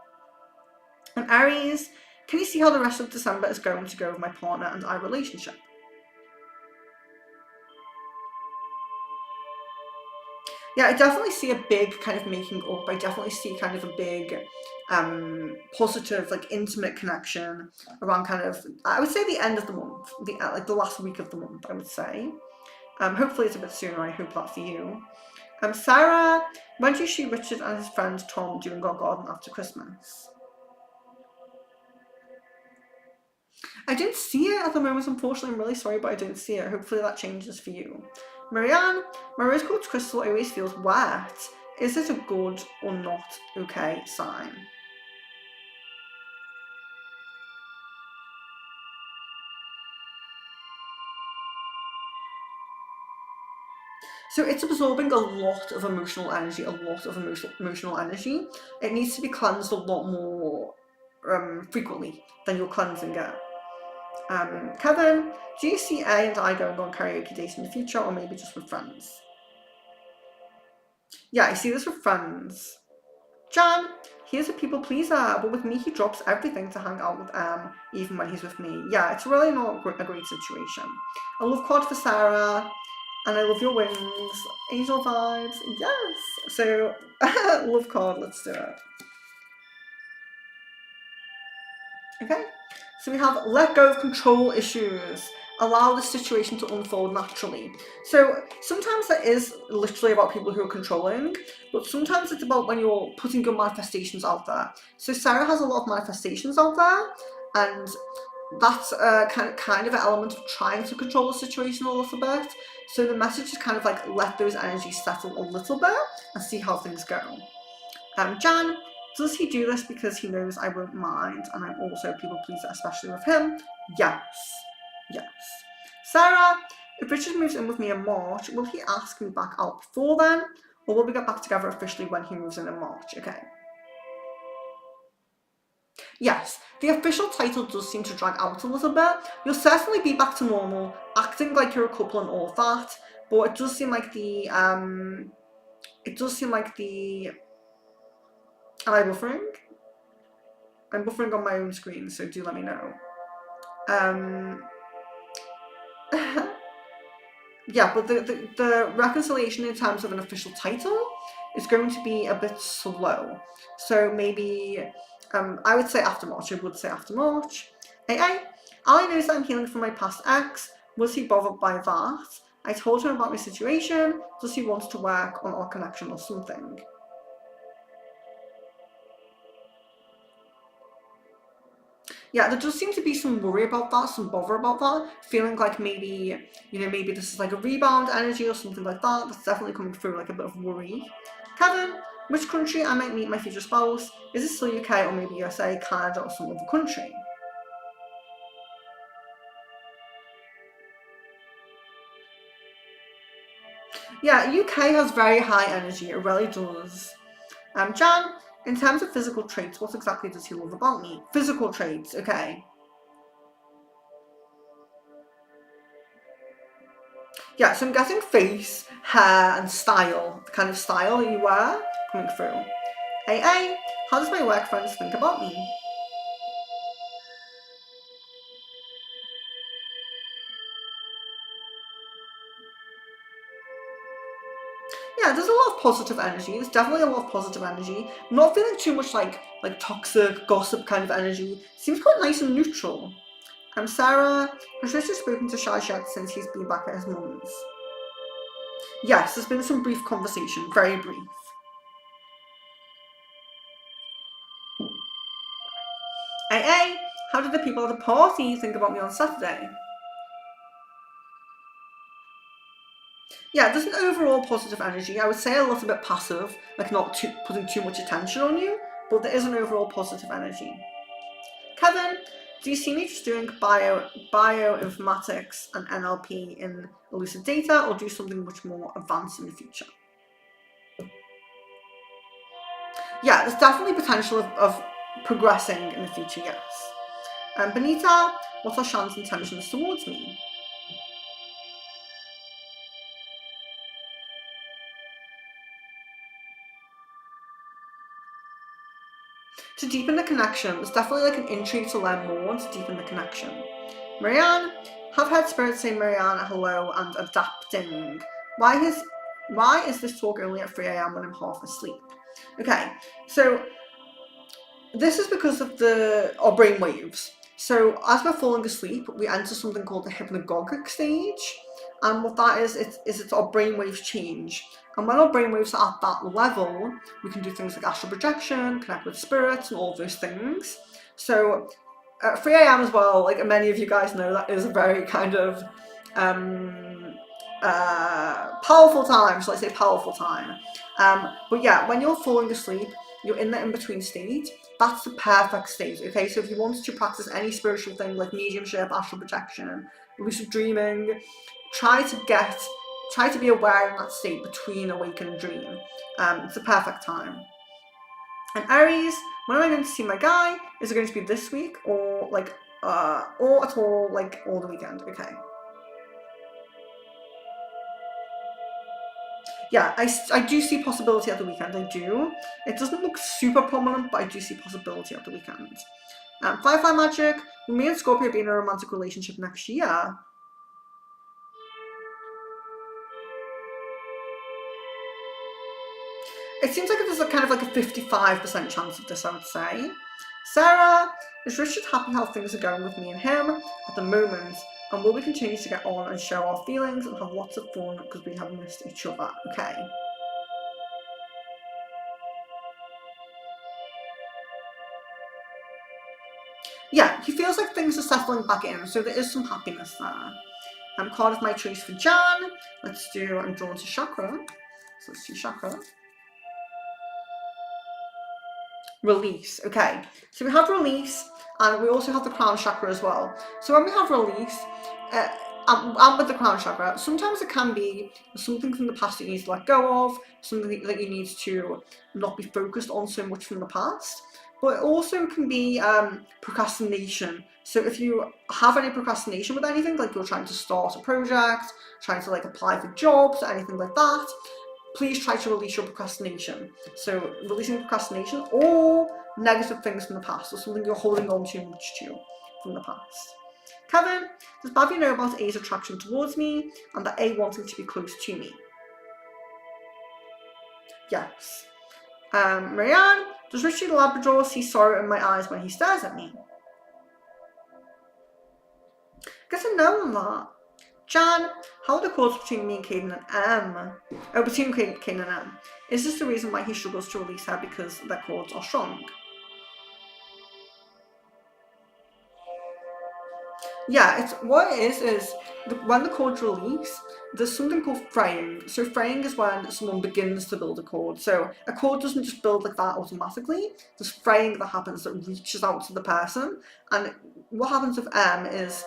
And Aries, Can you see how the rest of December is going to go with my partner and I relationship? Yeah, I definitely see a big kind of making up. I definitely see kind of a big positive, like intimate connection around kind of, I would say the end of the month, like the last week of the month, I would say. Hopefully it's a bit sooner, I hope that for you. Sarah, when do you see Richard and his friend Tom doing our garden after Christmas? I don't see it at the moment, unfortunately. I'm really sorry, but I don't see it. Hopefully that changes for you. Marianne, my rose quartz crystal always feels wet. Is this a good or not okay sign? So it's absorbing a lot of emotional energy, emotional energy. It needs to be cleansed a lot more frequently than you're cleansing it. Kevin, do you see A and I going on karaoke dates in the future, or maybe just with friends? Yeah, I see this with friends. Jan, he's a people pleaser, but with me he drops everything to hang out with even when he's with me. Yeah, it's really not a great situation. I love quad for Sarah, and I love your wings. Angel vibes, yes. So, love card, let's do it. Okay, so we have let go of control issues. Allow the situation to unfold naturally. So sometimes that is literally about people who are controlling, but sometimes it's about when you're putting your manifestations out there. So Sarah has a lot of manifestations out there, and that's a kind of an element of trying to control the situation a little bit. So the message is kind of like let those energies settle a little bit and see how things go. Jan, does he do this because he knows I won't mind and I'm also a people pleaser, especially with him? Yes. Yes. Sarah, if Richard moves in with me in March, will he ask me back out before then? Or will we get back together officially when he moves in March? Okay. Yes, the official title does seem to drag out a little bit. You'll certainly be back to normal, acting like you're a couple and all that, but it does seem like the am I buffering? I'm buffering on my own screen, so do let me know. Yeah, but the reconciliation in terms of an official title is going to be a bit slow. So maybe, I would say after March. I would say after March. AA, all I know is that I'm healing from my past ex. Was he bothered by that? I told him about my situation. Does he want to work on our connection or something? Yeah, there does seem to be some worry about that, some bother about that, feeling like maybe, maybe this is like a rebound energy or something like that. That's definitely coming through, like a bit of worry. Kevin, which country I might meet my future spouse? Is it still UK or maybe USA, Canada or some other country? Yeah, UK has very high energy, it really does. Jan, in terms of physical traits, what exactly does he love about me? Physical traits, okay. Yeah, so I'm guessing face, hair, and style, the kind of style that you wear coming through. AA, how does my work friends think about me? Yeah, there's a lot of positive energy. There's definitely a lot of positive energy. I'm not feeling too much like toxic gossip kind of energy. Seems quite nice and neutral. Sarah, has Richard spoken to Shashat since he's been back at his mum's? Yes, there's been some brief conversation, very brief. AA, how did the people at the party think about me on Saturday? Yeah, there's an overall positive energy. I would say a little bit passive, like not putting too much attention on you, but there is an overall positive energy. Kevin, do you see me just doing bioinformatics and NLP in Elucid Data, or do something much more advanced in the future? Yeah, there's definitely potential of progressing in the future, yes. Benita, what are Shan's intentions towards me? To deepen the connection, there's definitely like an intrigue to learn more and to deepen the connection. Marianne, have heard spirits say Marianne hello and adapting. Why is this talk only at 3 a.m. when I'm half asleep? Okay, so this is because of our brain waves. So as we're falling asleep, we enter something called the hypnagogic stage. And what that is, it's our brainwaves change. And when our brainwaves are at that level, we can do things like astral projection, connect with spirits, and all those things. So at 3 a.m. as well, like many of you guys know, that is a very kind of powerful time. So let's say powerful time. But yeah, when you're falling asleep, you're in the in-between state. That's the perfect state, okay? So if you wanted to practice any spiritual thing like mediumship, astral projection, lucid dreaming, try to be aware in that state between awake and dream. It's the perfect time. And Aries, when am I going to see my guy? Is it going to be this week or like or at all like all the weekend? Okay. Yeah, I do see possibility at the weekend, I do. It doesn't look super prominent, but I do see possibility at the weekend. Firefly Magic, me and Scorpio be in a romantic relationship next year. It seems like there's a kind of like a 55% chance of this, I would say. Sarah, is Richard happy how things are going with me and him at the moment? And will we continue to get on and show our feelings and have lots of fun because we have missed each other? Okay. Yeah, he feels like things are settling back in, so there is some happiness there. Card of my choice for Jan. Let's do, I'm drawn to chakra. So let's do chakra. Release. Okay, so we have release, and we also have the crown chakra as well. So when we have release, and with the crown chakra, sometimes it can be something from the past that you need to let go of, something that you need to not be focused on so much from the past. But it also can be procrastination. So if you have any procrastination with anything, like you're trying to start a project, trying to like apply for jobs, anything like that, please try to release your procrastination. So releasing procrastination or negative things from the past, or something you're holding on too much to from the past. Kevin, does Bobby know about A's attraction towards me and that A wanting to be close to me? Yes. Marianne, does Richard Labrador see sorrow in my eyes when he stares at me? Guess a no on that. Jan, how are the chords between me and Caden and M? Oh, between Caden and M. Is this the reason why he struggles to release her, because their chords are strong? Yeah, it's what it is when the chords release, there's something called fraying. So fraying is when someone begins to build a chord. So a chord doesn't just build like that automatically. There's fraying that happens that reaches out to the person. And what happens with M is,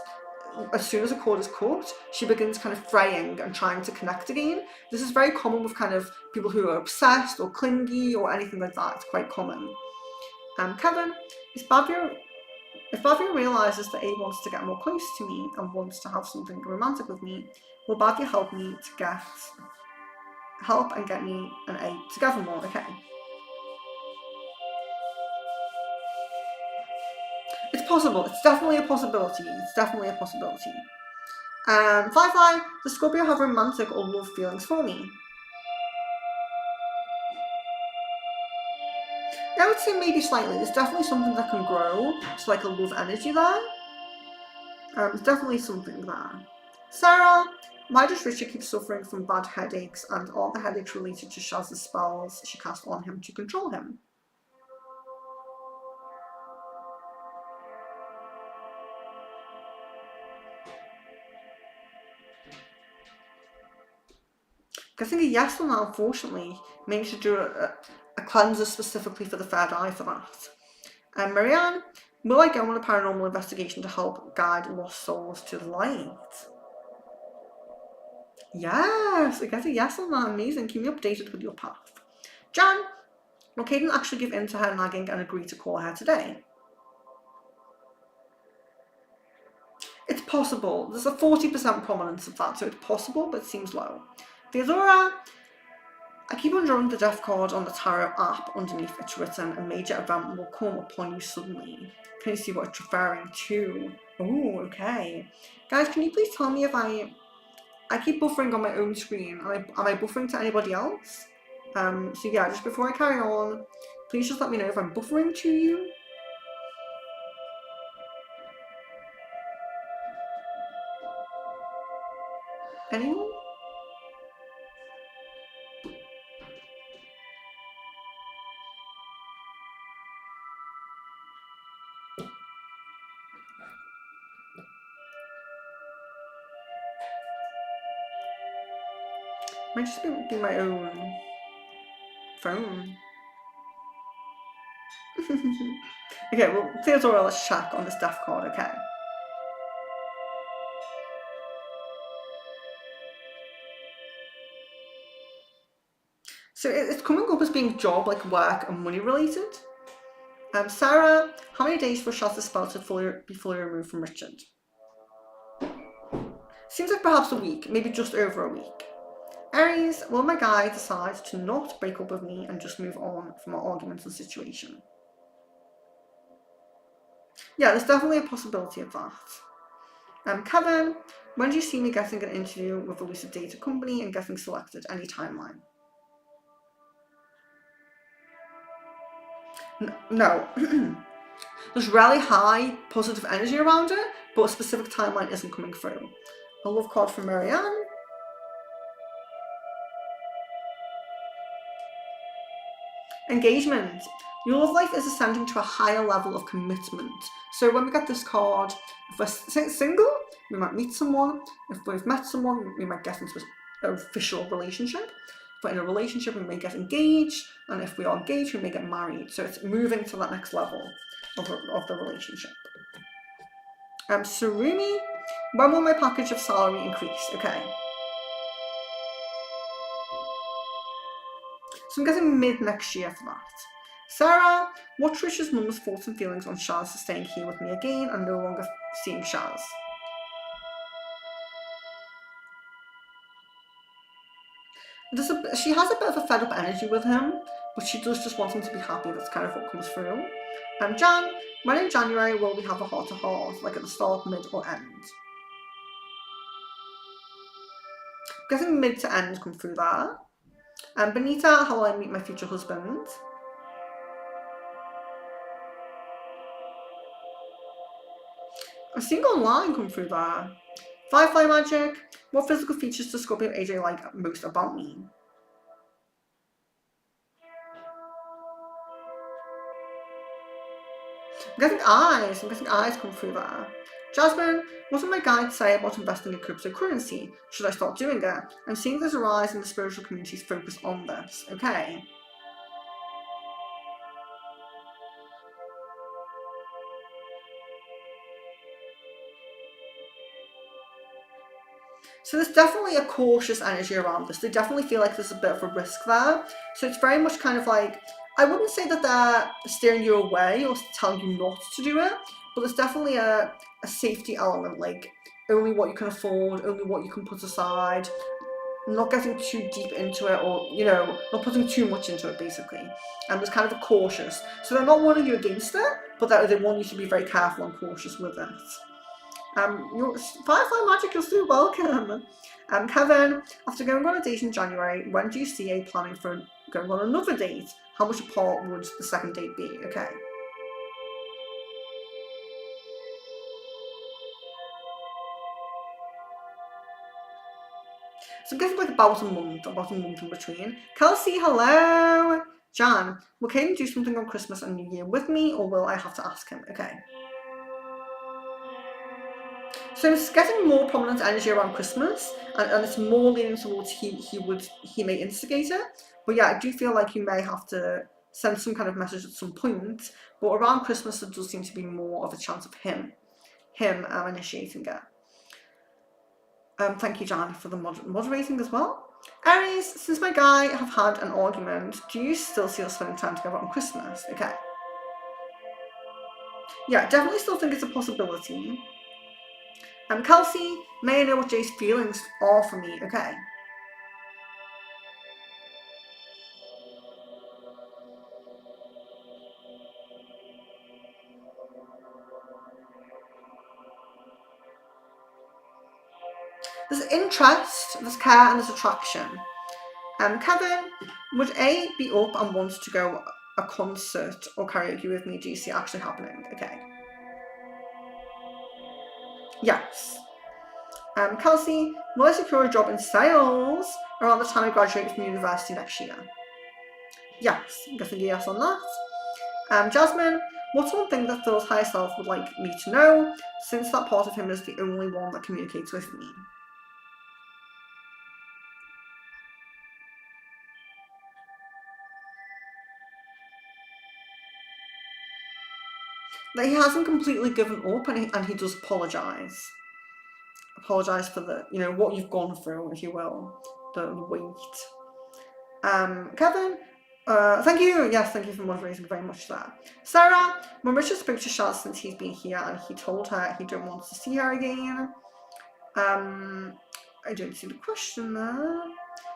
as soon as a chord is cut, she begins kind of fraying and trying to connect again. This is very common with kind of people who are obsessed or clingy or anything like that. It's quite common. Kevin, if Bhavya realises that A wants to get more close to me and wants to have something romantic with me, will Bhavya help and get me and A together more? Okay. It's possible. It's definitely a possibility. Firefly, does Scorpio have romantic or love feelings for me? I would say maybe slightly. There's definitely something that can grow. It's like a love energy there. There's definitely something there. Sarah, why does Richard keep suffering from bad headaches, and are the headaches related to Shaz's spells she cast on him to control him? Guessing a yes on that, unfortunately. Maybe should do a cleanser specifically for the third eye for that. Marianne, will I go on a paranormal investigation to help guide lost souls to the light? Yes, I get a yes on that. Amazing. Keep me updated with your path. Jan, will Caden actually give in to her nagging and agree to call her today? It's possible. There's a 40% prominence of that, so it's possible, but it seems low. Theodora, I keep on drawing the death card on the tarot app. Underneath it's written, a major event will come upon you suddenly. Can you see what it's referring to? Oh, okay. Guys, can you please tell me if I keep buffering on my own screen. Am I buffering to anybody else? So yeah, just before I carry on, please just let me know if I'm buffering to you. Anyone? Might just be my own phone. Okay, well, Theodora, let's check on this death card, okay? So it's coming up as being job, like work and money related. Sarah, how many days for Shaz's spell to be fully removed from Richard? Seems like perhaps a week, maybe just over a week. Aries, will my guy decide to not break up with me and just move on from our arguments and situation? Yeah, there's definitely a possibility of that. Kevin, when do you see me getting an interview with the Lucid Data Company and getting selected? Any timeline? No. There's really high positive energy around it, but a specific timeline isn't coming through. A love card from Marianne. Engagement. Your love life is ascending to a higher level of commitment. So when we get this card, if we're single, we might meet someone. If we've met someone, we might get into an official relationship. If we're in a relationship, we may get engaged. And if we are engaged, we may get married. So it's moving to that next level of the relationship. Surumi, when will my package of salary increase? Okay. So I'm getting mid next year for that. Sarah, what Trish's mum's thoughts and feelings on Shaz staying here with me again and no longer seeing Shaz? She has a bit of a fed up energy with him, but she does just want him to be happy. That's kind of what comes through. Jan, when in January will we have a heart-to-heart, like at the start, mid or end? I'm getting mid to end come through there. Benita, how will I meet my future husband? I'm seeing online come through there. Firefly magic. What physical features does Scorpio AJ like most about me? I'm getting eyes. I'm getting eyes come through there. Jasmine, what did my guide say about investing in cryptocurrency? Should I start doing it? I'm seeing there's a rise in the spiritual community's focus on this. Okay. So there's definitely a cautious energy around this. They definitely feel like there's a bit of a risk there. So it's very much kind of like, I wouldn't say that they're steering you away or telling you not to do it, but there's definitely a safety element, like only what you can afford, only what you can put aside, not getting too deep into it, or, you know, not putting too much into it, basically. And there's kind of a cautious. So they're not warning you against it, but they want you to be very careful and cautious with it. Your Firefly Magic, you're still welcome. Kevin, after going on a date in January, when do you see a planning for going on another date? How much apart would the second date be? Okay. So I'm guessing like about a month in between. Kelsey, hello! Jan, will Caden do something on Christmas and New Year with me, or will I have to ask him? Okay. So it's getting more prominent energy around Christmas, and it's more leaning towards he may instigate it. But yeah, I do feel like you may have to send some kind of message at some point. But around Christmas, there does seem to be more of a chance of him initiating it. Thank you, Jan, for the moderating as well. Aries, since my guy have had an argument, do you still see us spending time together on Christmas? Okay. Yeah, definitely still think it's a possibility. Kelsey, may I know what Jay's feelings are for me? Okay. There's interest, there's care, and there's attraction. Kevin, would A be up and want to go a concert or karaoke with me? Do you see it actually happening? Okay. Yes. Kelsey, will I secure a job in sales around the time I graduate from university next year? Yes, I'm guessing a yes on that. Jasmine, what's one thing that Phil's higher self would like me to know, since that part of him is the only one that communicates with me? That he hasn't completely given up, and he does apologise. Apologise for the, what you've gone through, if you will, the weight. Kevin, thank you. Yes, thank you for moderating very much there. Sarah, Marisha spoke to Shaz since he's been here, and he told her he don't want to see her again. I don't see the question there.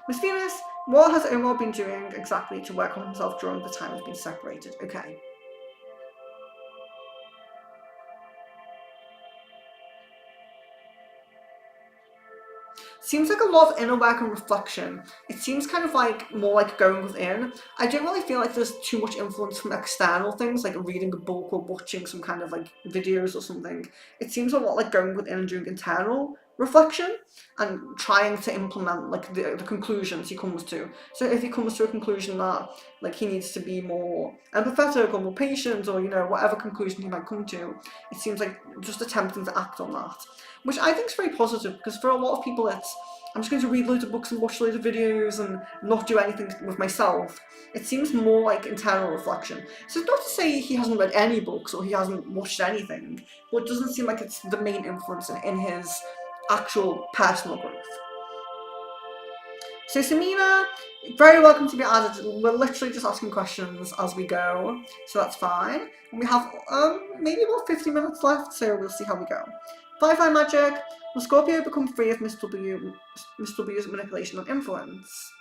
Miss Venus, what has Omar been doing exactly to work on himself during the time we've been separated? Okay. Seems like a lot of inner work and reflection. It seems kind of like more like going within. I don't really feel like there's too much influence from external things, like reading a book or watching some kind of like videos or something. It seems a lot like going within and doing internal reflection and trying to implement like the conclusions he comes to. So if he comes to a conclusion that like he needs to be more empathetic or more patient, or whatever conclusion he might come to, it seems like just attempting to act on that, which I think is very positive, because for a lot of people it's, I'm just going to read loads of books and watch loads of videos and not do anything with myself. It seems more like internal reflection. So it's not to say he hasn't read any books or he hasn't watched anything, but it doesn't seem like it's the main influence in his actual personal growth. So Samina, very welcome to be added. We're literally just asking questions as we go, so that's fine. And we have maybe about 50 minutes left, so we'll see how we go. Firefly Magic, will Scorpio become free of Miss W's manipulation and influence?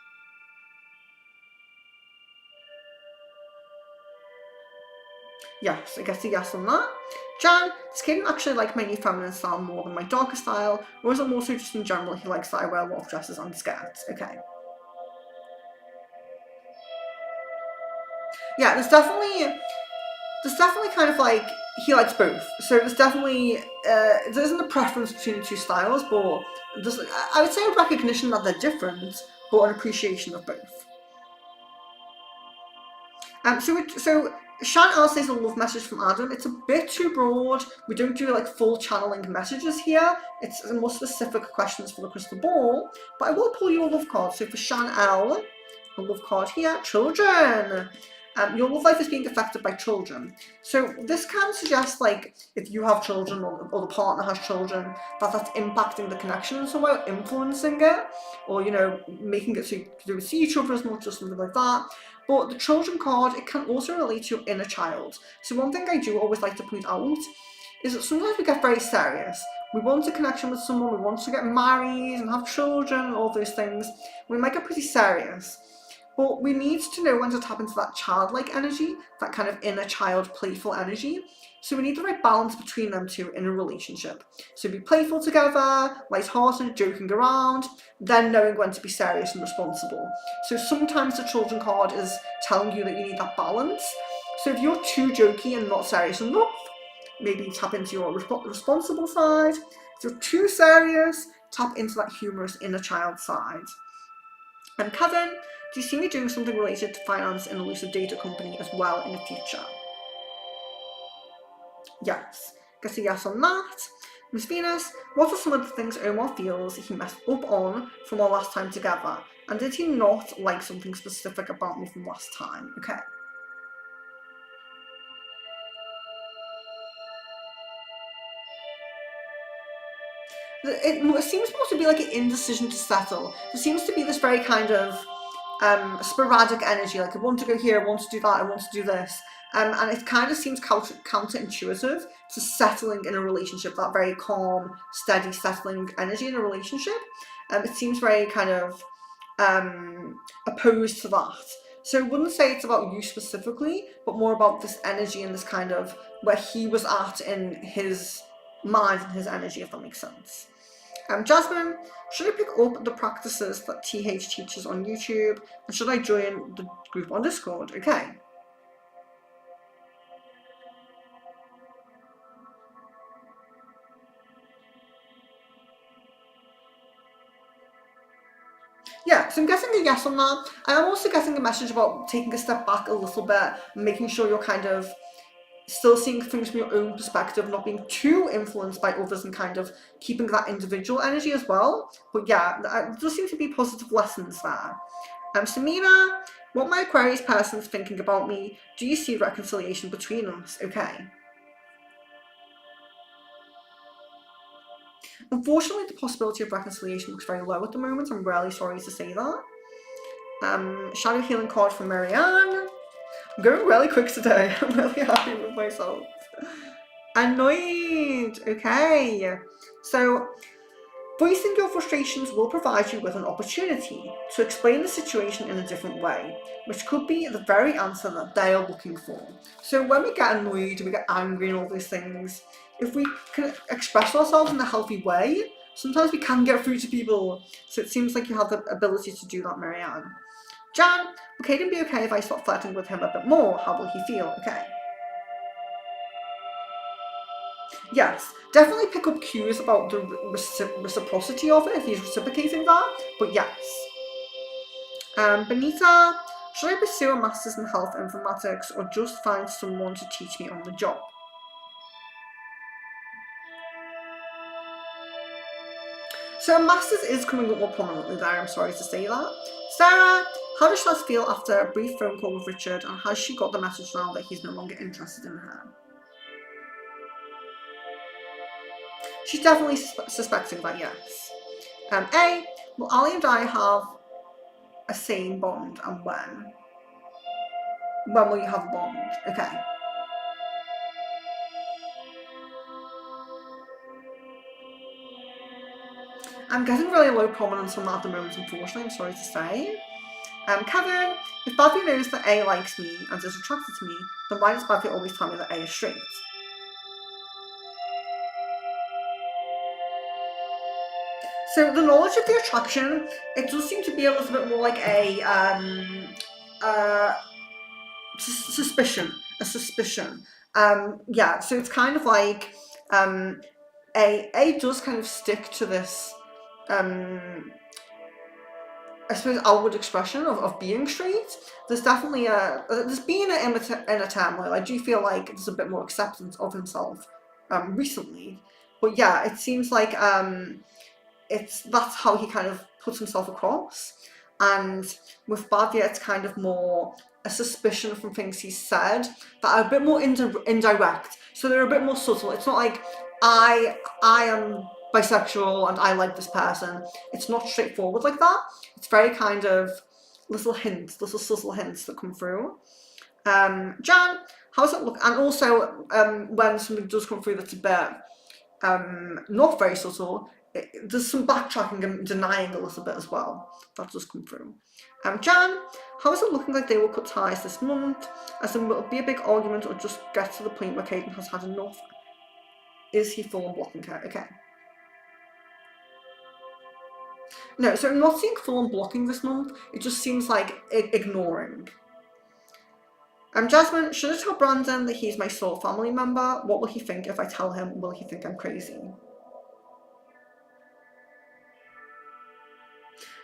Yes, I guess a yes on that. Jan, does Caden actually like my new feminine style more than my darker style, or is it more so just in general he likes that I wear a lot of dresses and skirts? Okay. Yeah, there's definitely kind of like, he likes both. So there's definitely, there isn't a preference between the two styles, but there's, I would say, a recognition that they're different, but an appreciation of both. So Shan L says a love message from Adam. It's a bit too broad. We don't do like full channeling messages here. It's more specific questions for the crystal ball. But I will pull you a love card. So for Shan L, a love card here, children. Your love life is being affected by children. So this can suggest, like, if you have children or the partner has children, that's impacting the connection in some way, influencing it, or, making it so you don't see each other as much or something like that. But the children card, it can also relate to your inner child. So one thing I do always like to point out is that sometimes we get very serious. We want a connection with someone, we want to get married and have children and all those things. We might get pretty serious. But we need to know when to tap into that childlike energy, that kind of inner child playful energy. So we need the right balance between them two in a relationship. So be playful together, light-hearted, joking around, then knowing when to be serious and responsible. So sometimes the children card is telling you that you need that balance. So if you're too jokey and not serious enough, maybe tap into your responsible side. If you're too serious, tap into that humorous inner child side. And Kevin, do you see me doing something related to finance in a lucid data company as well in the future? Yes. Guess a yes on that. Miss Venus, what are some of the things Omar feels he messed up on from our last time together? And did he not like something specific about me from last time? Okay. It seems more to be like an indecision to settle. There seems to be this very kind of sporadic energy, like I want to go here, I want to do that, I want to do this. And it kind of seems counterintuitive to settling in a relationship, that very calm, steady, settling energy in a relationship. It seems very kind of opposed to that. So I wouldn't say it's about you specifically, but more about this energy and this kind of where he was at in his mind and his energy, if that makes sense. Jasmine, should I pick up the practices that TH teaches on YouTube? And should I join the group on Discord? Okay. Yeah, so I'm guessing a yes on that. I'm also getting a message about taking a step back a little bit, making sure you're kind of still seeing things from your own perspective, not being too influenced by others, and kind of keeping that individual energy as well. But yeah, there does seem to be positive lessons there. Samina, what my Aquarius person's thinking about me, do you see reconciliation between us? Okay. Unfortunately, the possibility of reconciliation looks very low at the moment. I'm really sorry to say that. Shadow healing card from Marianne. I'm going really quick today. I'm really happy with myself. Annoyed. Okay. So, voicing your frustrations will provide you with an opportunity to explain the situation in a different way, which could be the very answer that they are looking for. So when we get annoyed, we get angry and all these things, if we can express ourselves in a healthy way, sometimes we can get through to people. So it seems like you have the ability to do that, Marianne. Jan, will Caden be okay if I start flirting with him a bit more? How will he feel? Okay. Yes, definitely pick up cues about the reciprocity of it if he's reciprocating that, but yes. Benita, should I pursue a master's in health informatics or just find someone to teach me on the job? So a master's is coming up more prominently there, I'm sorry to say that. Sarah, how does Shaz feel after a brief phone call with Richard, and has she got the message now that he's no longer interested in her? She's definitely suspecting that, yes. A, will Ali and I have a same bond, and when? When will you have a bond? Okay. I'm getting really low prominence on that at the moment, unfortunately, I'm sorry to say. Kevin, if Badly knows that A likes me and is attracted to me, then why does Badly always tell me that A is straight? So the knowledge of the attraction, it does seem to be a little bit more like a suspicion. A suspicion. Yeah, so it's kind of like A does kind of stick to this I suppose outward expression of being straight. There's definitely there's been in a time where I do feel like there's a bit more acceptance of himself recently, but yeah, it seems like that's how he kind of puts himself across. And with Badia, it's kind of more a suspicion from things he's said that are a bit more indirect, so they're a bit more subtle. It's not like I am bisexual and I like this person. It's not straightforward like that. It's very kind of little hints, little subtle hints that come through. Jan, how's it look? And also, when something does come through that's a bit not very subtle, there's some backtracking and denying a little bit as well. That does come through. Jan, how is it looking like they will cut ties this month? As in, will it be a big argument or just get to the point where Caden has had enough? Is he full on blocking her? Okay. No, so I'm not seeing full on blocking this month. It just seems like ignoring. Jasmine, should I tell Brandon that he's my sole family member? What will he think if I tell him? Will he think I'm crazy?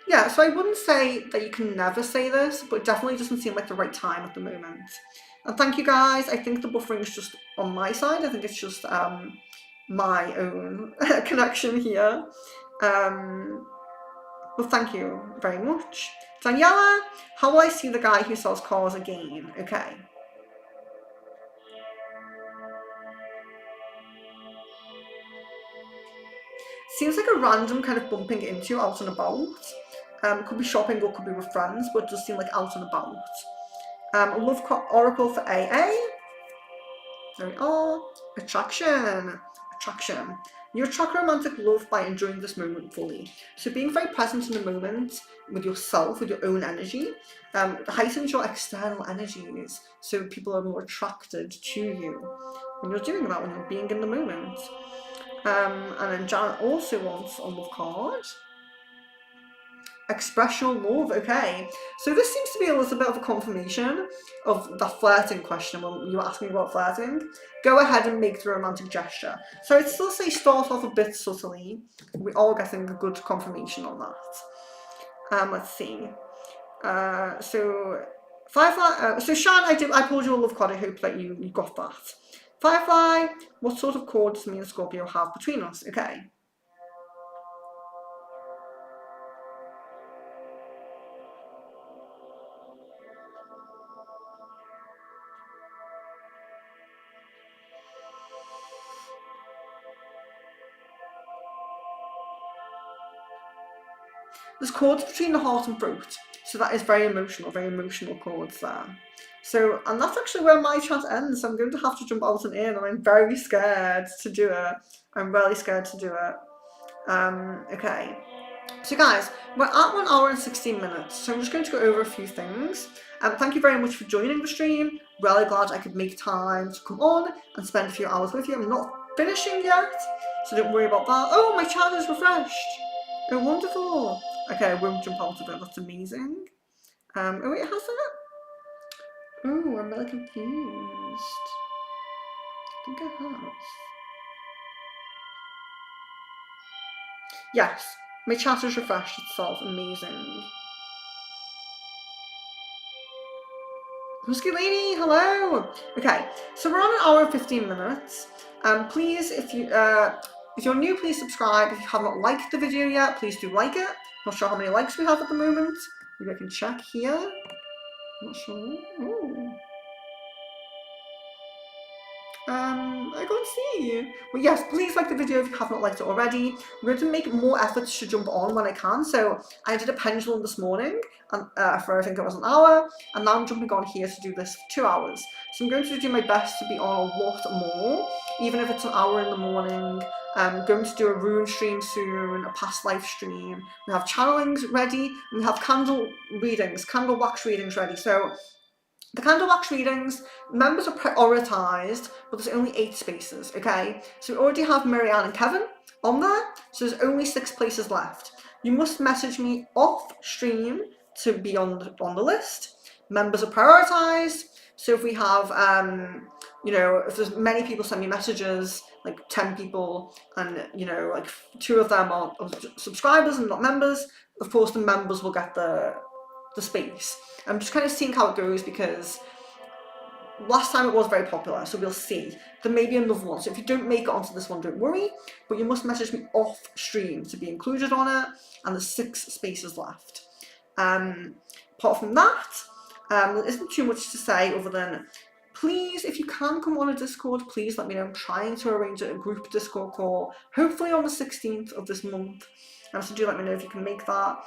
Yeah, so I wouldn't say that you can never say this, but it definitely doesn't seem like the right time at the moment. And thank you guys. I think the buffering is just on my side. I think it's just my own connection here. Well, thank you very much. Daniela, how will I see the guy who sells cars again? Okay. Seems like a random kind of bumping into out and about. Could be shopping or could be with friends, but it does seem like out and about. Love Oracle for AA. There we are. Attraction. Attraction. You attract romantic love by enjoying this moment fully. So being very present in the moment with yourself, with your own energy, heightens your external energies. So people are more attracted to you when you're doing that, when you're being in the moment. And then Janet also wants a love card. Express your love. Okay, so this seems to be a little bit of a confirmation of the flirting question when you asked me about flirting. Go ahead and make the romantic gesture. So I'd still say start off a bit subtly. We're all getting a good confirmation on that. Let's see. So Firefly. So Shan, I pulled you a love card. I hope that you got that. Firefly, what sort of chord does me and Scorpio have between us? Okay. There's chords between the heart and throat, so that is very emotional chords there. So, and that's actually where my chat ends, so I'm going to have to jump out and in, and I'm very scared to do it. I'm really scared to do it. Okay. So guys, we're at 1 hour and 16 minutes, so I'm just going to go over a few things. Thank you very much for joining the stream. Really glad I could make time to come on and spend a few hours with you. I'm not finishing yet, so don't worry about that. Oh, my chat is refreshed. Oh, wonderful. Okay, I won't jump out of it. That's amazing. Oh wait, has it? Oh, I'm really confused. I think it has. Yes, my chat has refreshed itself. Amazing. Husky lady, hello. Okay, so we're on 1 hour and 15 minutes. Please, if you're new, please subscribe. If you have not liked the video yet, please do like it. Not sure how many likes we have at the moment. Maybe I can check here. Not sure. Ooh. I can't see. But yes, please like the video if you have not liked it already. I'm going to make more efforts to jump on when I can. So I did a pendulum this morning and, for I think it was an hour, and now I'm jumping on here to do this for 2 hours. So I'm going to do my best to be on a lot more, even if it's an hour in the morning. I'm going to do a rune stream soon, a past life stream. We have channelings ready, and we have candle wax readings ready. So the candle wax readings, members are prioritised, but there's only 8 spaces, okay? So we already have Marianne and Kevin on there, so there's only 6 places left. You must message me off stream to be on the list. Members are prioritised, so if we have, you know, if there's many people send me messages, like 10 people, and, you know, like 2 of them are subscribers and not members, of course the members will get the space. I'm just kind of seeing how it goes because last time it was very popular, so we'll see. There may be another one, so if you don't make it onto this one, don't worry, but you must message me off stream to be included on it, and there's 6 spaces left. Apart from that, there isn't too much to say other than please, if you can come on a Discord, please let me know. I'm trying to arrange a group Discord call, hopefully on the 16th of this month, so do let me know if you can make that.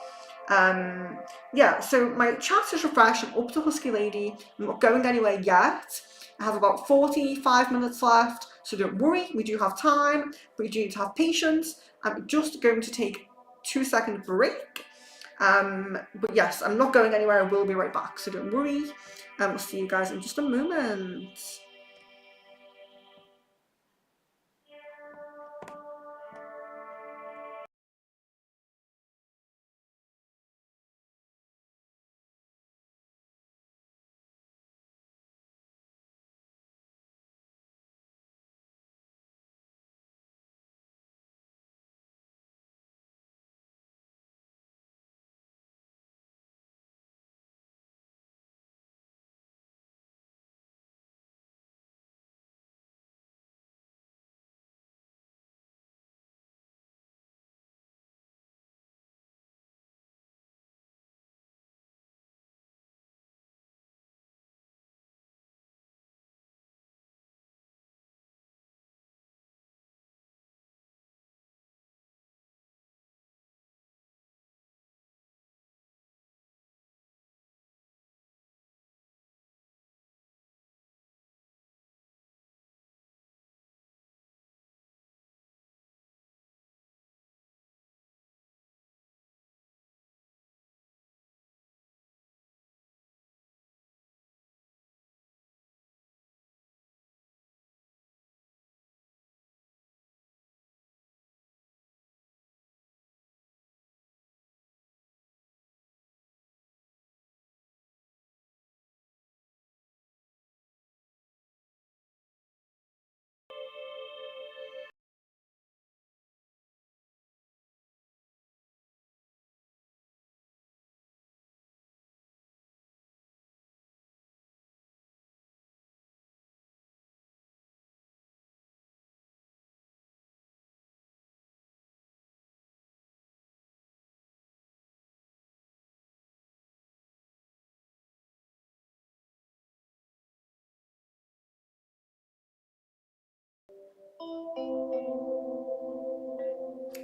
Yeah, so my chat is refreshed. I'm up to Husky Lady. I'm not going anywhere yet. I have about 45 minutes left, so don't worry, we do have time, but you do need to have patience. I'm just going to take 2-second break. But yes, I'm not going anywhere. I will be right back, so don't worry. I'll see you guys in just a moment.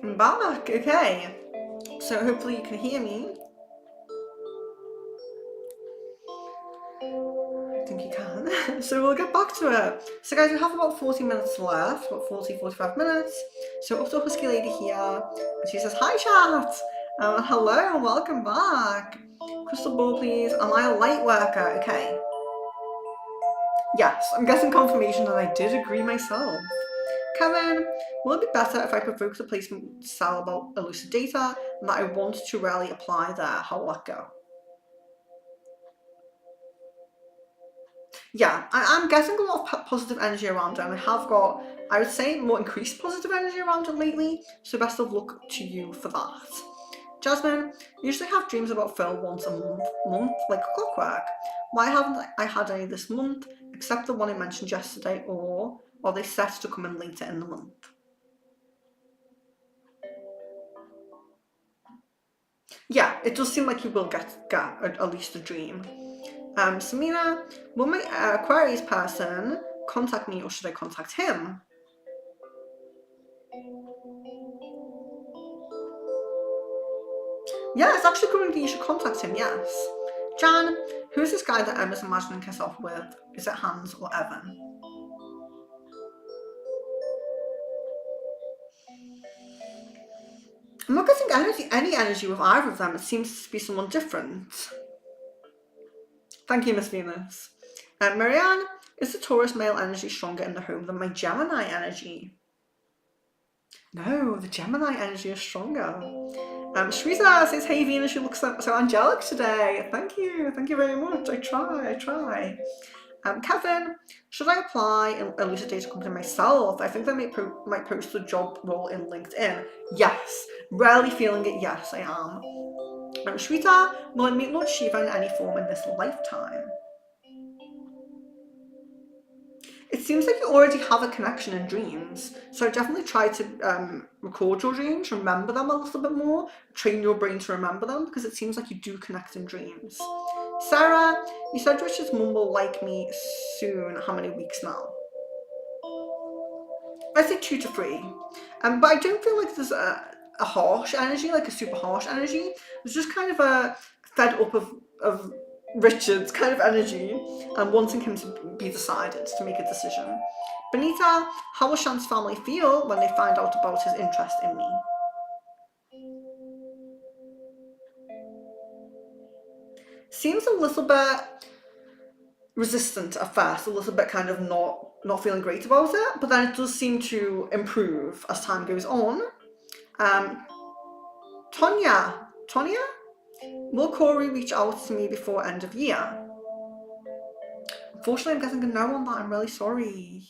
I'm back, okay. So hopefully you can hear me. I think you can. So we'll get back to it. So guys, we have about 40 minutes left, about 45 minutes. So up to Husky Lady here, and she says, hi chat! Hello and welcome back. Crystal ball please, am I a light worker? Okay. Yes, I'm getting confirmation that I did agree myself. Kevin, will it be better if I provoke the placement to sell about elusive data and that I want to really apply there? How will that go? Yeah, I'm getting a lot of positive energy around it, and I have got, I would say, more increased positive energy around it lately, so best of luck to you for that. Jasmine, usually have dreams about Phil once a month, like clockwork. Why haven't I had any this month, except the one I mentioned yesterday, or are they set to come in later in the month? Yeah, it does seem like you will get at least a dream. Samina, will my Aquarius person contact me or should I contact him? Yeah, it's actually coming that you should contact him, yes. Jan, who's this guy that Emma's imagining herself with? Is it Hans or Evan? I'm not getting any energy with either of them. It seems to be someone different. Thank you, Miss Venus. Marianne, is the Taurus male energy stronger in the home than my Gemini energy? No, the Gemini energy is stronger. Shriza says, hey Venus, you look so angelic today. Thank you very much. I try. Kevin, should I apply in Elucid Data Company myself? I think they might post the job role in LinkedIn. Yes, rarely feeling it, yes, I am. Shweta, will I meet Lord Shiva in any form in this lifetime? It seems like you already have a connection in dreams, so I definitely try to record your dreams, remember them a little bit more, train your brain to remember them, because it seems like you do connect in dreams. Sarah, you said Richard's mum will like me soon. How many weeks now? I say 2 to 3. But I don't feel like there's a harsh energy, like a super harsh energy. There's just kind of a fed up of Richard's kind of energy and wanting him to be decided, to make a decision. Benita, how will Shan's family feel when they find out about his interest in me? Seems a little bit resistant at first, a little bit kind of not feeling great about it, but then it does seem to improve as time goes on. Tonya, will Corey reach out to me before end of year? Unfortunately, I'm getting a no on that. I'm really sorry.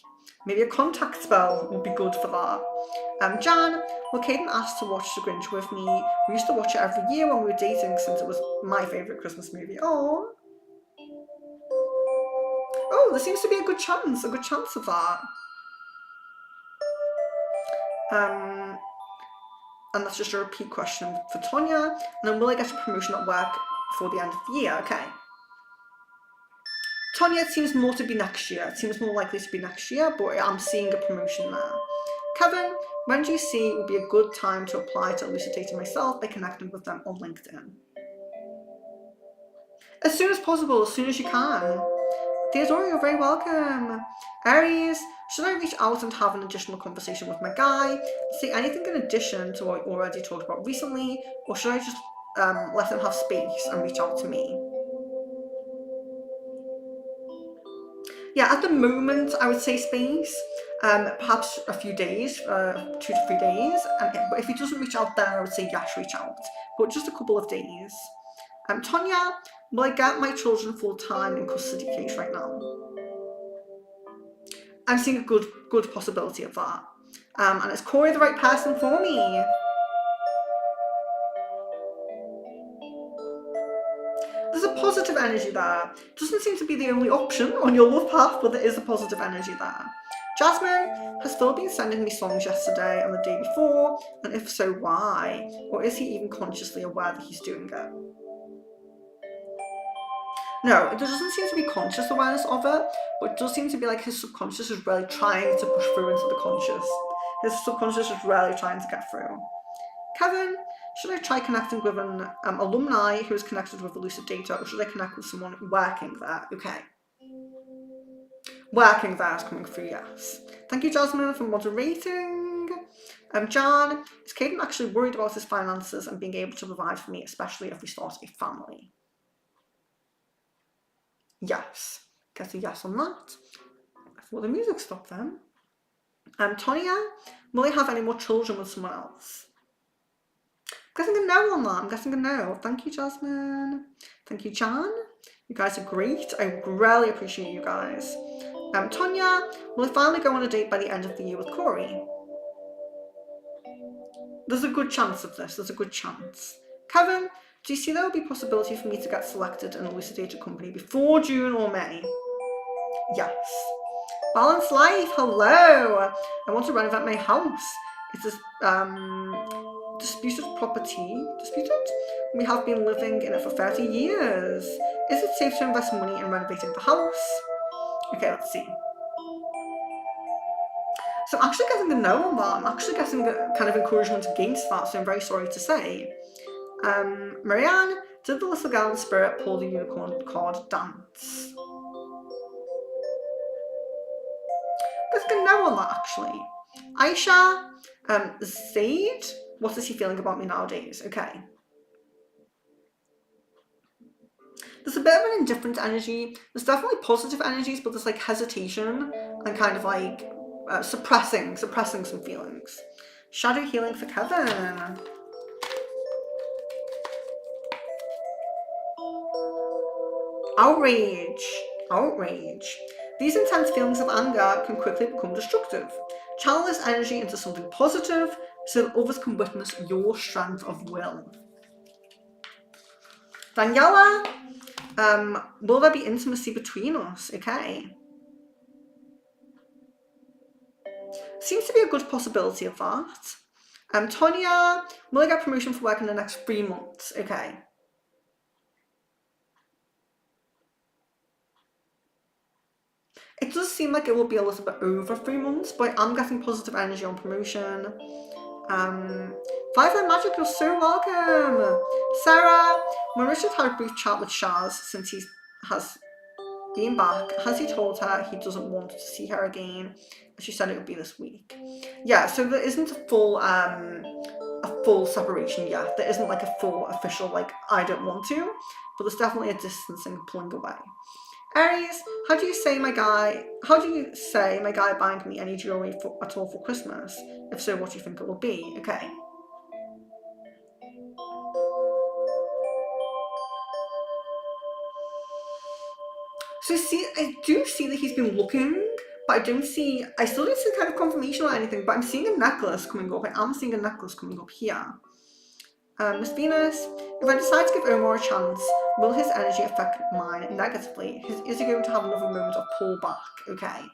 Maybe a contact spell would be good for that. Jan, well, Caden asked to watch The Grinch with me. We used to watch it every year when we were dating since it was my favourite Christmas movie. Oh, there seems to be a good chance of that. And that's just a repeat question for Tonya. And then will I get a promotion at work before the end of the year? Okay. Tonya, it seems more to be next year. It seems more likely to be next year, but I'm seeing a promotion there. Kevin, when do you see it would be a good time to apply to Elucid Data myself by connecting with them on LinkedIn? As soon as possible, as soon as you can. Theodora, you're very welcome. Aries, should I reach out and have an additional conversation with my guy? Say anything in addition to what we already talked about recently, or should I just let him have space and reach out to me? Yeah, at the moment, I would say space. Perhaps a few days, 2 to 3 days. But if he doesn't reach out then, I would say yes, reach out. But just a couple of days. Tonya, will I get my children full-time in custody case right now? I'm seeing a good possibility of that. And is Corey the right person for me? There's a positive energy there. Doesn't seem to be the only option on your love path, but there is a positive energy there. Jasmine, has Phil been sending me songs yesterday and the day before? And if so, why? Or is he even consciously aware that he's doing it? No, it doesn't seem to be conscious awareness of it, but it does seem to be like his subconscious is really trying to push through into the conscious. His subconscious is really trying to get through. Kevin, should I try connecting with an alumni who is connected with Lucid Data, or should I connect with someone working there? Okay. Working there is coming through, yes. Thank you, Jasmine, for moderating. John, is Caden actually worried about his finances and being able to provide for me, especially if we start a family? Yes. Get a yes on that. I thought the music stopped then. Tonya, will I have any more children with someone else? I'm guessing a no on that. I'm guessing a no. Thank you, Jasmine. Thank you, Jan. You guys are great. I really appreciate you guys. Tonya, will I finally go on a date by the end of the year with Corey? There's a good chance of this. There's a good chance. Kevin, do you see there will be a possibility for me to get selected in a Lucid Data company before June or May? Yes. Balanced Life, hello. I want to renovate my house. It's this disputed property. Disputed? We have been living in it for 30 years. Is it safe to invest money in renovating the house? Okay, let's see. So I'm actually getting a no on that. I'm actually getting a kind of encouragement against that, so I'm very sorry to say. Marianne, did the little girl in spirit pull the unicorn card dance? Let's get a no on that, actually. Aisha, Zaid, what is he feeling about me nowadays? Okay. There's a bit of an indifferent energy. There's definitely positive energies, but there's like hesitation and kind of like suppressing some feelings. Shadow healing for Kevin. Outrage. These intense feelings of anger can quickly become destructive. Channel this energy into something positive so that others can witness your strength of will. Daniela, will there be intimacy between us? Okay. Seems to be a good possibility of that. Tonya, will I get promotion for work in the next 3 months? Okay. It does seem like it will be a little bit over 3 months, but I'm getting positive energy on promotion. Five Magic, you're so welcome. Sarah, when Richard had a brief chat with Shaz since he has been back, has he told her he doesn't want to see her again? She said it would be this week. Yeah, so there isn't a full separation yet. There isn't like a full official like I don't want to, but there's definitely a distancing, pulling away. Aries, how do you say my guy buying me any jewelry at all for Christmas? If so, what do you think it will be? Okay. So I do see that he's been looking, but I still don't see kind of confirmation or anything, but I'm seeing a necklace coming up. I am seeing a necklace coming up here. Miss Venus, if I decide to give Omar a chance, will his energy affect mine negatively? Is he going to have another moment of pullback? Okay.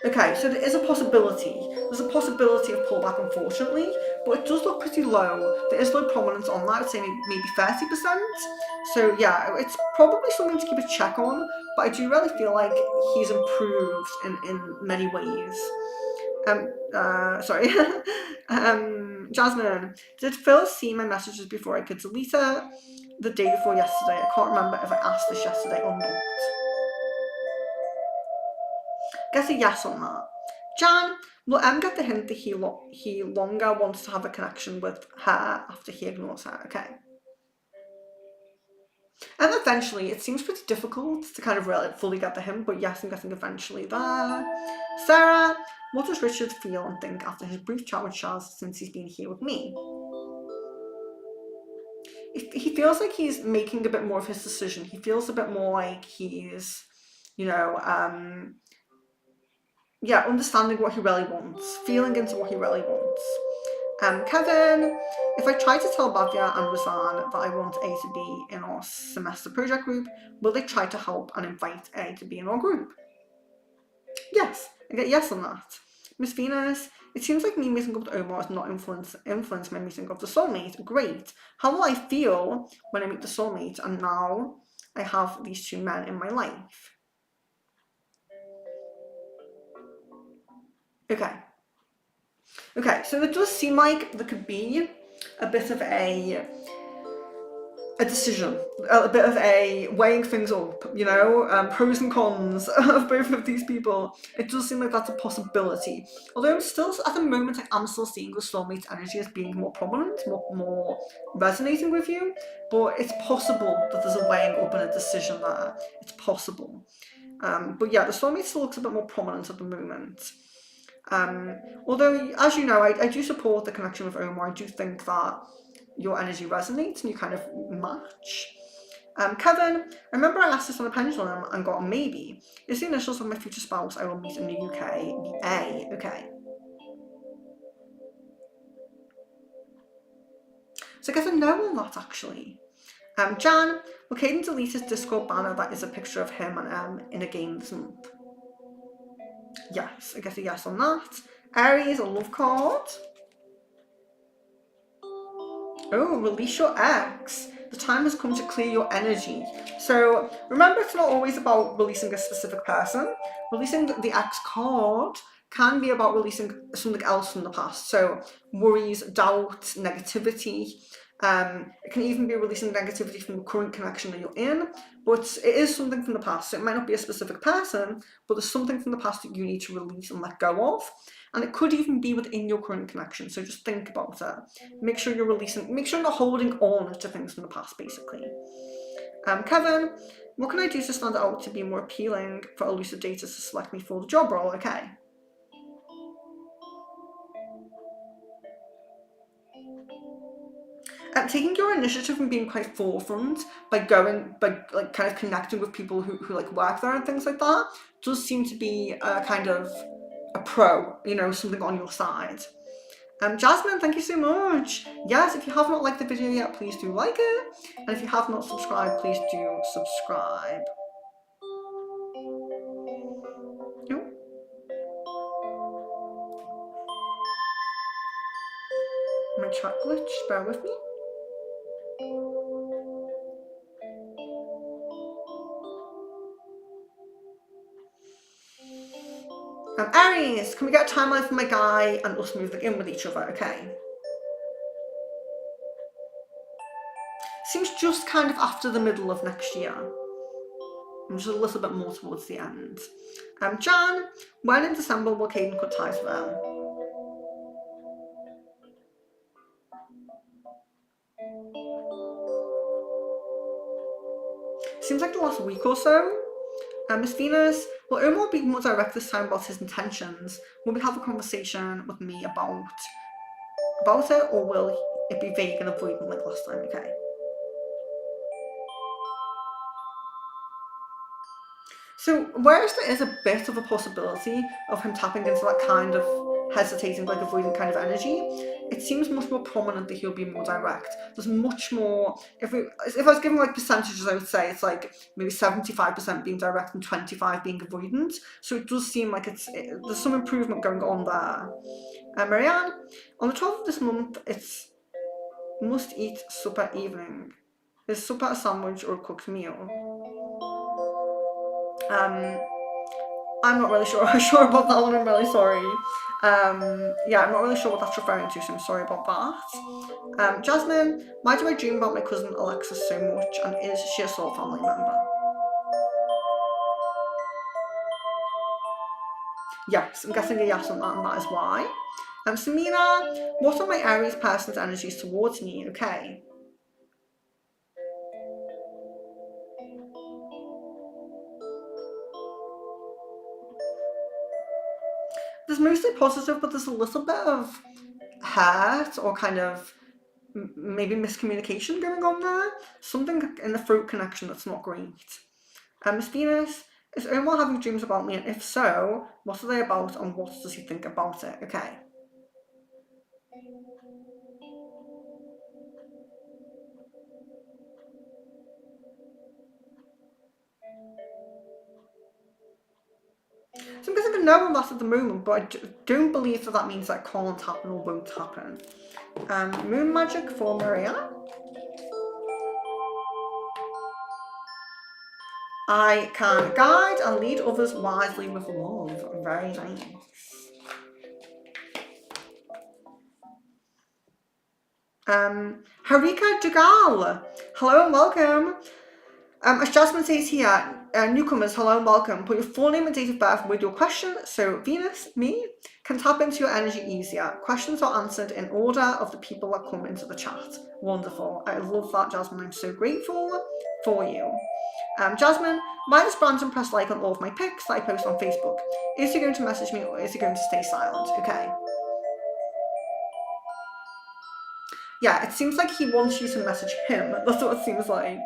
Okay, so there is a possibility. There's a possibility of pullback, unfortunately, but it does look pretty low. There is low prominence on that. I'd say maybe 30%. So yeah, it's probably something to keep a check on, but I do really feel like he's improved in many ways. Sorry. Jasmine, did Phil see my messages before I could delete it? The day before yesterday. I can't remember if I asked this yesterday or not. Guess a yes on that. Jan, will M get the hint that he longer wants to have a connection with her after he ignores her? Okay. And eventually, it seems pretty difficult to kind of really fully get the hint, but yes, I'm guessing eventually there. Sarah, what does Richard feel and think after his brief chat with Shaz since he's been here with me? He feels like he's making a bit more of his decision. He feels a bit more like he's, understanding what he really wants, feeling into what he really wants. Kevin, if I try to tell Bhavya and Razan that I want A to be in our semester project group, will they try to help and invite A to be in our group? Yes, I get yes on that. Miss Venus, it seems like me meeting up with Omar has not influenced my meeting of the soulmate. Great. How will I feel when I meet the soulmate and now I have these two men in my life? Okay. Okay, so it does seem like there could be a bit of a decision, a bit of a weighing things up, you know, pros and cons of both of these people. It does seem like that's a possibility. Although I'm still, at the moment, I'm still seeing the soulmate energy as being more prominent, more resonating with you. But it's possible that there's a weighing up and a decision there. It's possible. But yeah, the soulmate still looks a bit more prominent at the moment. Although, as you know, I do support the connection with Omar. I do think that your energy resonates and you kind of match. Kevin, I remember I asked this on the pendulum and got a maybe. Is the initials of my future spouse I will meet in the UK the A? Okay. So I guess I know on that actually. Jan, will Caden delete his Discord banner that is a picture of him and M in a game this month? Yes, I guess a yes on that. Aries, a love card. Oh, release your ex. The time has come to clear your energy. So remember, it's not always about releasing a specific person. Releasing the ex card can be about releasing something else from the past. So worries, doubt, negativity. It can even be releasing negativity from the current connection that you're in, but it is something from the past. So it might not be a specific person, but there's something from the past that you need to release and let go of. And it could even be within your current connection. So just think about it. Make sure you're releasing, make sure you're not holding on to things from the past, basically. Kevin, what can I do to stand out to be more appealing for elucidators to select me for the job role? Okay. Taking your initiative and being quite forefront by like kind of connecting with people who like work there and things like that does seem to be a kind of a pro, you know, something on your side. Jasmine, thank you so much. Yes, if you have not liked the video yet, please do like it. And if you have not subscribed, please do subscribe. Oh. My chat glitch, bear with me. Aries, can we get a timeline for my guy and us moving in with each other? Okay. Seems just kind of after the middle of next year. Just a little bit more towards the end. Jan, when in December will Caden cut ties with them? Seems like the last week or so. Miss Venus, will Omar be more direct this time about his intentions? Will we have a conversation with me about it, or will it be vague and avoidant like last time? Okay. So whereas there is a bit of a possibility of him tapping into that kind of hesitating, like avoidant kind of energy, it seems much more prominent that he'll be more direct. There's much more, if I was giving like percentages, I would say it's like maybe 75% being direct and 25% being avoidant. So it does seem like there's some improvement going on there. Marianne, on the 12th of this month, it's must eat supper evening. Is supper a sandwich or a cooked meal? I'm not really sure about that one. I'm really sorry. Yeah, I'm not really sure what that's referring to, so I'm sorry about that. Jasmine, why do I dream about my cousin Alexis so much, and is she a soul family member? Yes, I'm guessing a yes on that, and that is why. Samina, what are my Aries person's energies towards me? Okay. There's mostly positive, but there's a little bit of hurt or kind of maybe miscommunication going on there. Something in the throat connection that's not great. Miss Venus, is Omar having dreams about me? And if so, what are they about and what does he think about it? Okay. So I'm guessing a no on that at the moment, but I don't believe that means that can't happen or won't happen. Moon magic for Maria. I can guide and lead others wisely with love. Very nice. Harika Dugal, hello and welcome. As Jasmine says here, newcomers, hello and welcome. Put your full name and date of birth with your question, so Venus, me, can tap into your energy easier. Questions are answered in order of the people that come into the chat. Wonderful. I love that, Jasmine. I'm so grateful for you. Jasmine, why does Brandon press like on all of my pics that I post on Facebook? Is he going to message me or is he going to stay silent? Okay. Yeah, it seems like he wants you to message him. That's what it seems like.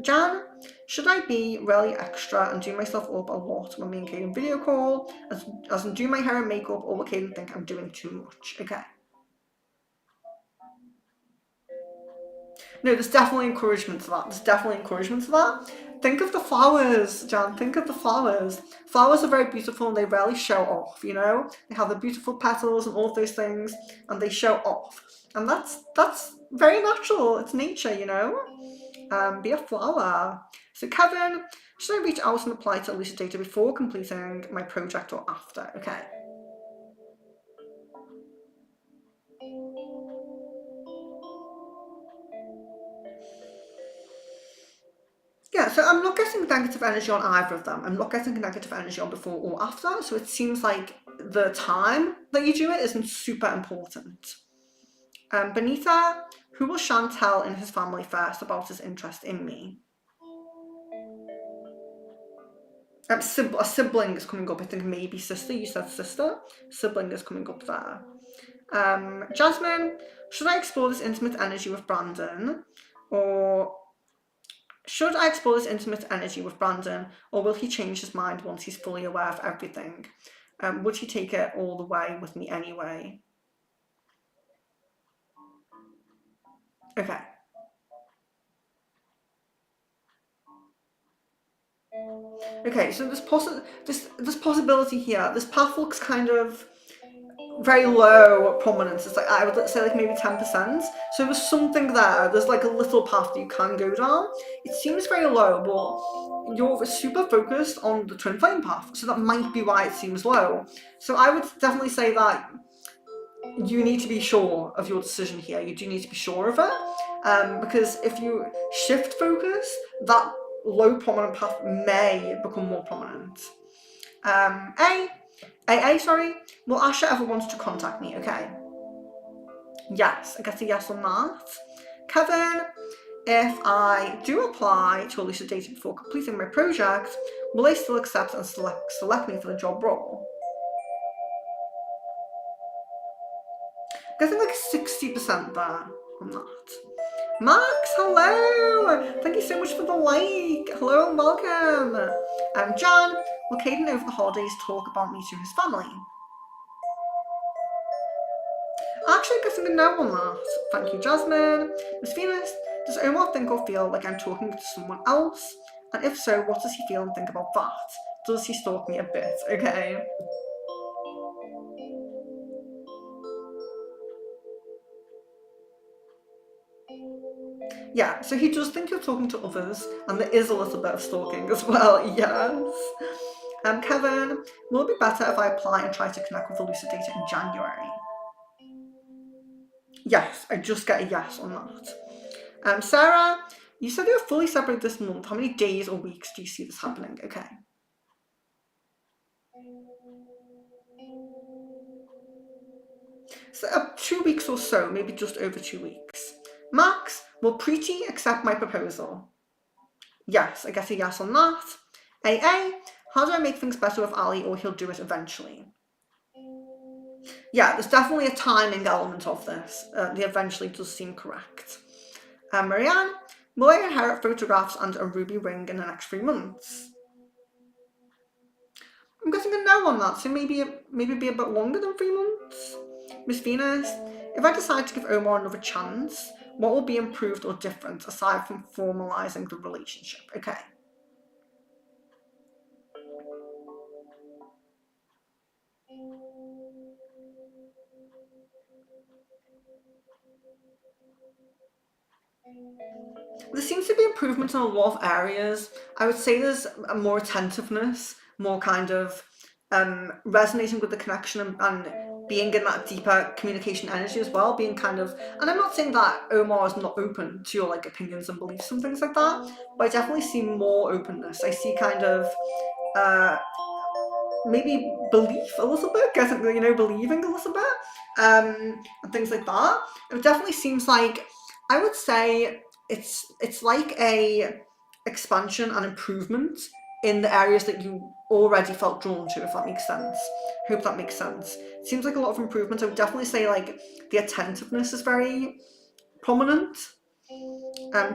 Jan, should I be really extra and do myself up a lot when me and Caden video call, as in do my hair and makeup, or will Caden think I'm doing too much? Okay. No, there's definitely encouragement to that. Think of the flowers, Jan. Think of the flowers. Flowers are very beautiful and they rarely show off, you know? They have the beautiful petals and all of those things, and they show off. And that's very natural. It's nature, you know? Be a flower. So Kevin, should I reach out and apply to Elucidator before completing my project or after? Okay. Yeah, so I'm not getting negative energy on either of them. I'm not getting negative energy on before or after. So it seems like the time that you do it isn't super important. Benita, who will Shan tell in his family first about his interest in me? A sibling is coming up. I think maybe sister. You said sister. Sibling is coming up there. Jasmine, should I explore this intimate energy with Brandon? Or should I explore this intimate energy with Brandon? Or will he change his mind once he's fully aware of everything? Would he take it all the way with me anyway? Okay. Okay, so this possibility here. This path looks kind of very low prominence. It's like, I would say like maybe 10%. So there's something there. There's like a little path that you can go down. It seems very low, but you're super focused on the twin flame path. So that might be why it seems low. So I would definitely say that you need to be sure of your decision here. You do need to be sure of it. Because if you shift focus, that low prominent path may become more prominent. Sorry. Will Asha ever want to contact me? Okay. Yes, I guess a yes on that. Kevin, if I do apply to Elucidator before completing my project, will they still accept and select me for the job role? I'm guessing like 60% there on that. Max, hello! Thank you so much for the like. Hello and welcome. Jan, will Caden over the holidays talk about me to his family? Actually, guessing a no on that. Thank you, Jasmine. Miss Venus, does Omar think or feel like I'm talking to someone else? And if so, what does he feel and think about that? Does he stalk me a bit? Okay. Yeah, so he does think you're talking to others, and there is a little bit of stalking as well, yes. Kevin, will it be better if I apply and try to connect with Elucidator in January? Yes, I just get a yes on that. Sarah, you said you're fully separate this month. How many days or weeks do you see this happening? Okay. So 2 weeks or so, maybe just over 2 weeks. Max, will Preeti accept my proposal? Yes, I guess a yes on that. AA, how do I make things better with Ali or he'll do it eventually? Yeah, there's definitely a timing element of this. The eventually does seem correct. Marianne, will I inherit photographs and a ruby ring in the next 3 months? I'm guessing a no on that, so maybe be a bit longer than 3 months. Miss Venus, if I decide to give Omar another chance, what will be improved or different aside from formalizing the relationship? Okay. There seems to be improvement in a lot of areas. I would say there's a more attentiveness, more kind of resonating with the connection and being in that deeper communication energy as well, being kind of, and I'm not saying that Omar is not open to your like opinions and beliefs and things like that, but I definitely see more openness. I see kind of maybe belief a little bit, getting, you know, believing a little bit, and things like that. It definitely seems like, I would say it's like a expansion and improvement in the areas that you already felt drawn to, if that makes sense. Hope that makes sense. It seems like a lot of improvement. I would definitely say like the attentiveness is very prominent.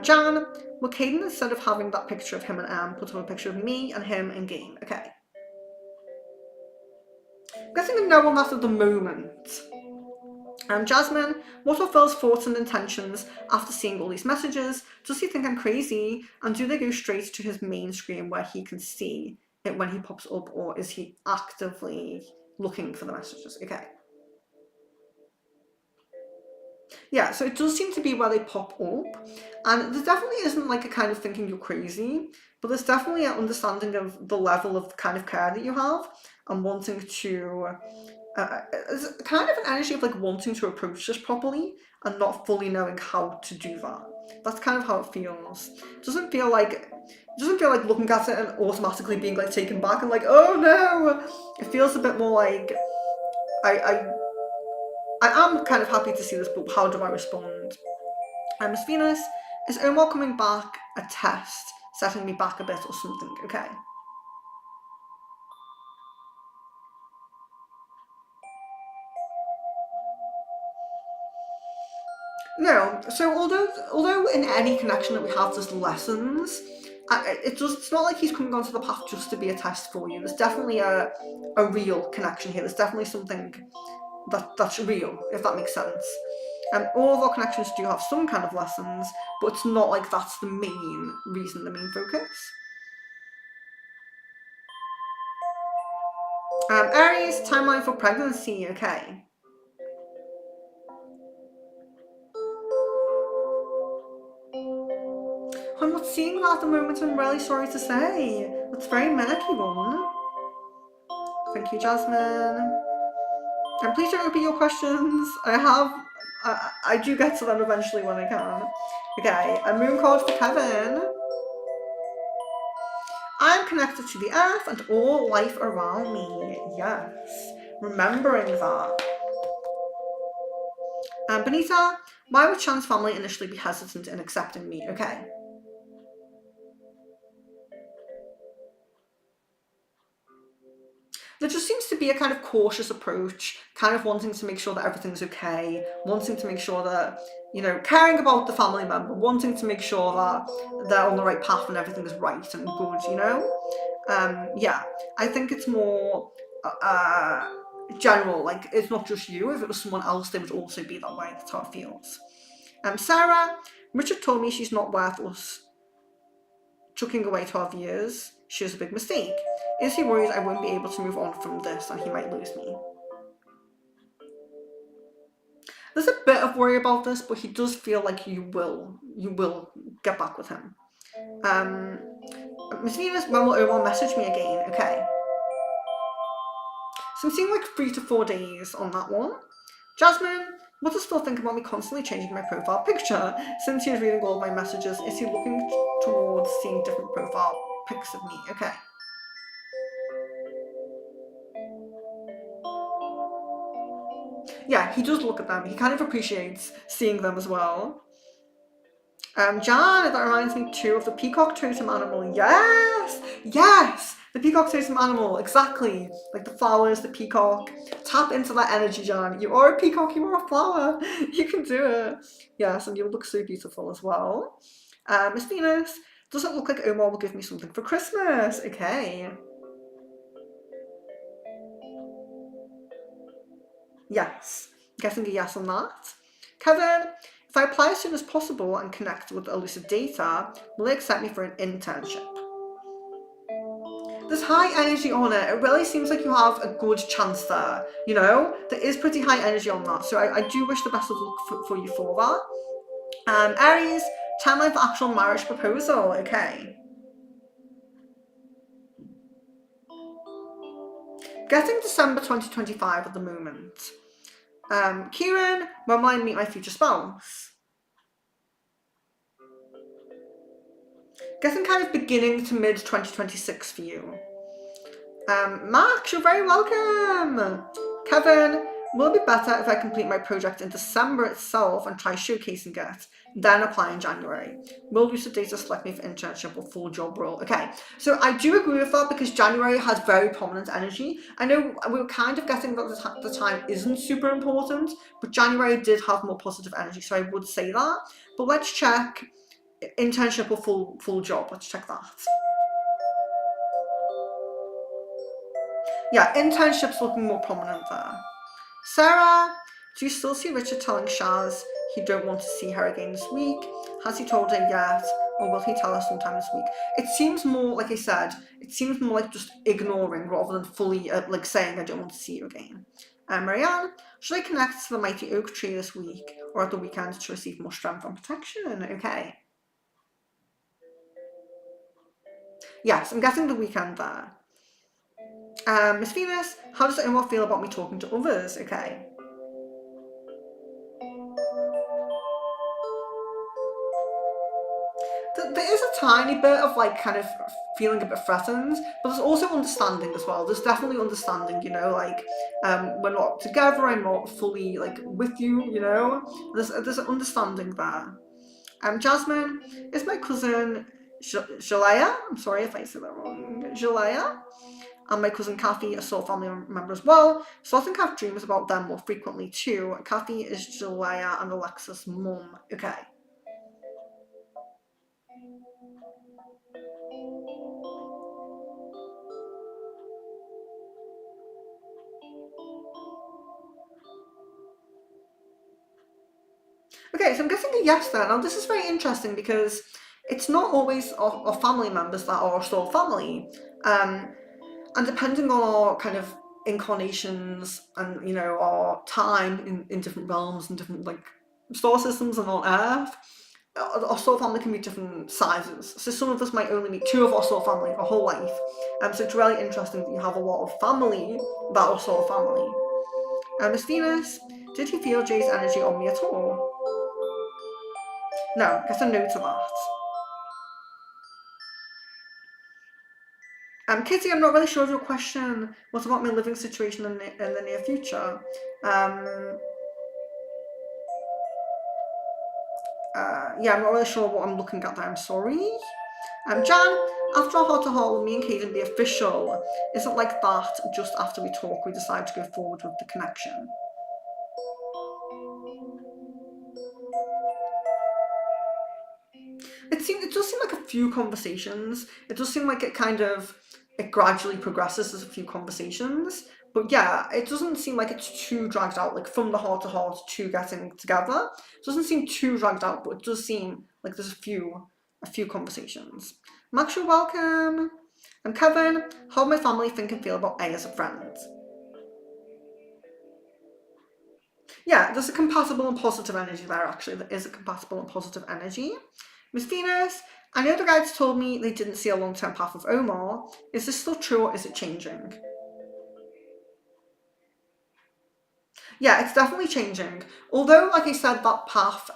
Jan, well, Caden, instead of having that picture of him and Anne, put up a picture of me and him in game. Okay. I'm guessing no one left at the moment. Jasmine, what are Phil's thoughts and intentions after seeing all these messages? Does he think I'm crazy? And do they go straight to his main screen where he can see it when he pops up, or is he actively looking for the messages? Okay. Yeah, so it does seem to be where they pop up, and there definitely isn't like a kind of thinking you're crazy, but there's definitely an understanding of the level of kind of care that you have and wanting to it's kind of an energy of like wanting to approach this properly and not fully knowing how to do that. That's kind of how it feels. It doesn't feel like looking at it and automatically being like taken back and like, oh no. It feels a bit more like I am kind of happy to see this, but how do I respond? Miss Venus, is Omar coming back a test, setting me back a bit or something? Okay. No, so although in any connection that we have there's lessons, it's not like he's coming onto the path just to be a test for you. There's definitely a real connection here. There's definitely something that's real, if that makes sense. All of our connections do have some kind of lessons, but it's not like that's the main reason, the main focus. Aries, timeline for pregnancy, okay. I'm not seeing that at the moment, I'm really sorry to say. That's a very murky one. Thank you, Jasmine. And please don't repeat your questions. I do get to them eventually when I can. Okay, a moon card for Kevin. I'm connected to the earth and all life around me. Yes, remembering that. Benita, why would Chan's family initially be hesitant in accepting me? Okay. There just seems to be a kind of cautious approach, kind of wanting to make sure that everything's okay, wanting to make sure that, you know, caring about the family member, wanting to make sure that they're on the right path and everything is right and good, you know? Yeah, I think it's more general, like it's not just you. If it was someone else, they would also be that way. That's how it feels. Sarah, Richard told me she's not worth us chucking away 12 years. She was a big mistake. Is he worried I won't be able to move on from this and he might lose me? There's a bit of worry about this, but he does feel like you will get back with him. Miss Venus, when will Omar message me again? Okay. So I'm seeing like 3 to 4 days on that one. Jasmine, what does Phil think about me constantly changing my profile picture? Since he is reading all of my messages, is he looking towards seeing different profile pics of me? Okay. Yeah, he does look at them. He kind of appreciates seeing them as well. Jan, that reminds me too of the peacock totem animal. Yes! Yes! The peacock totem animal, exactly. Like the flowers, the peacock. Tap into that energy, Jan. You are a peacock, you are a flower. You can do it. Yes, and you look so beautiful as well. Miss Venus, doesn't look like Omar will give me something for Christmas. Okay. Yes. I'm guessing a yes on that. Kevin, if I apply as soon as possible and connect with Elusive Data, will they accept me for an internship? There's high energy on it. It really seems like you have a good chance there. You know, there is pretty high energy on that. So I do wish the best of luck for you for that. Aries, timeline for actual marriage proposal. Okay. Getting December 2025 at the moment. Kieran, when will I meet my future spouse? Getting kind of beginning to mid 2026 for you. Max, you're very welcome. Kevin, will it be better if I complete my project in December itself and try showcasing it, then apply in January? Will use of data select me for internship or full job role? Okay, so I do agree with that because January has very prominent energy. I know we were kind of getting that the time isn't super important, but January did have more positive energy, so I would say that. But let's check internship or full job. Let's check that. Yeah, internship's looking more prominent there. Sarah, do you still see Richard telling Shaz he don't want to see her again this week? Has he told her yet, or will he tell her sometime this week? It seems more, like I said, it seems more like just ignoring rather than fully like saying I don't want to see you again. Marianne, should I connect to the mighty oak tree this week or at the weekend to receive more strength and protection? Okay. Yes, I'm getting the weekend there. Miss Venus, how does anyone feel about me talking to others? Okay. There is a tiny bit of like kind of feeling a bit threatened, but there's also understanding as well. There's definitely understanding, you know, like we're not together, I'm not fully like with you, you know. There's an understanding there. Jasmine, is my cousin Jalaya? I'm sorry if I said that wrong. Jalaya? And my cousin Kathy, a soul family member as well. So I think I have dreams about them more frequently too. Kathy is Jalaya and Alexa's mum. Okay. Okay, so I'm guessing a yes there. Now this is very interesting because it's not always our family members that are our soul family. And depending on our kind of incarnations and, you know, our time in different realms and different like star systems and on Earth, our soul family can be different sizes. So some of us might only meet two of our soul family our whole life. So it's really interesting that you have a lot of family that are soul family. Miss Venus, did you feel Jay's energy on me at all? No, I guess a no to that. Kitty, I'm not really sure of your question. What about my living situation in the near future? Yeah, I'm not really sure what I'm looking at there. I'm sorry. Jan, after our heart-to-heart, will me and Caden be official? Is it like that just after we talk we decide to go forward with the connection? It does seem like a few conversations. It does seem like it gradually progresses as a few conversations. But yeah, it doesn't seem like it's too dragged out, like from the heart to heart to getting together. It doesn't seem too dragged out, but it does seem like there's a few conversations. Max, you're welcome. I'm Kevin. How my family think and feel about A as a friend? Yeah, there's a compatible and positive energy there, actually. There is a compatible and positive energy. Miss Venus, I know the guides told me they didn't see a long-term path with Omar. Is this still true or is it changing? Yeah, it's definitely changing. Although, like I said, that path,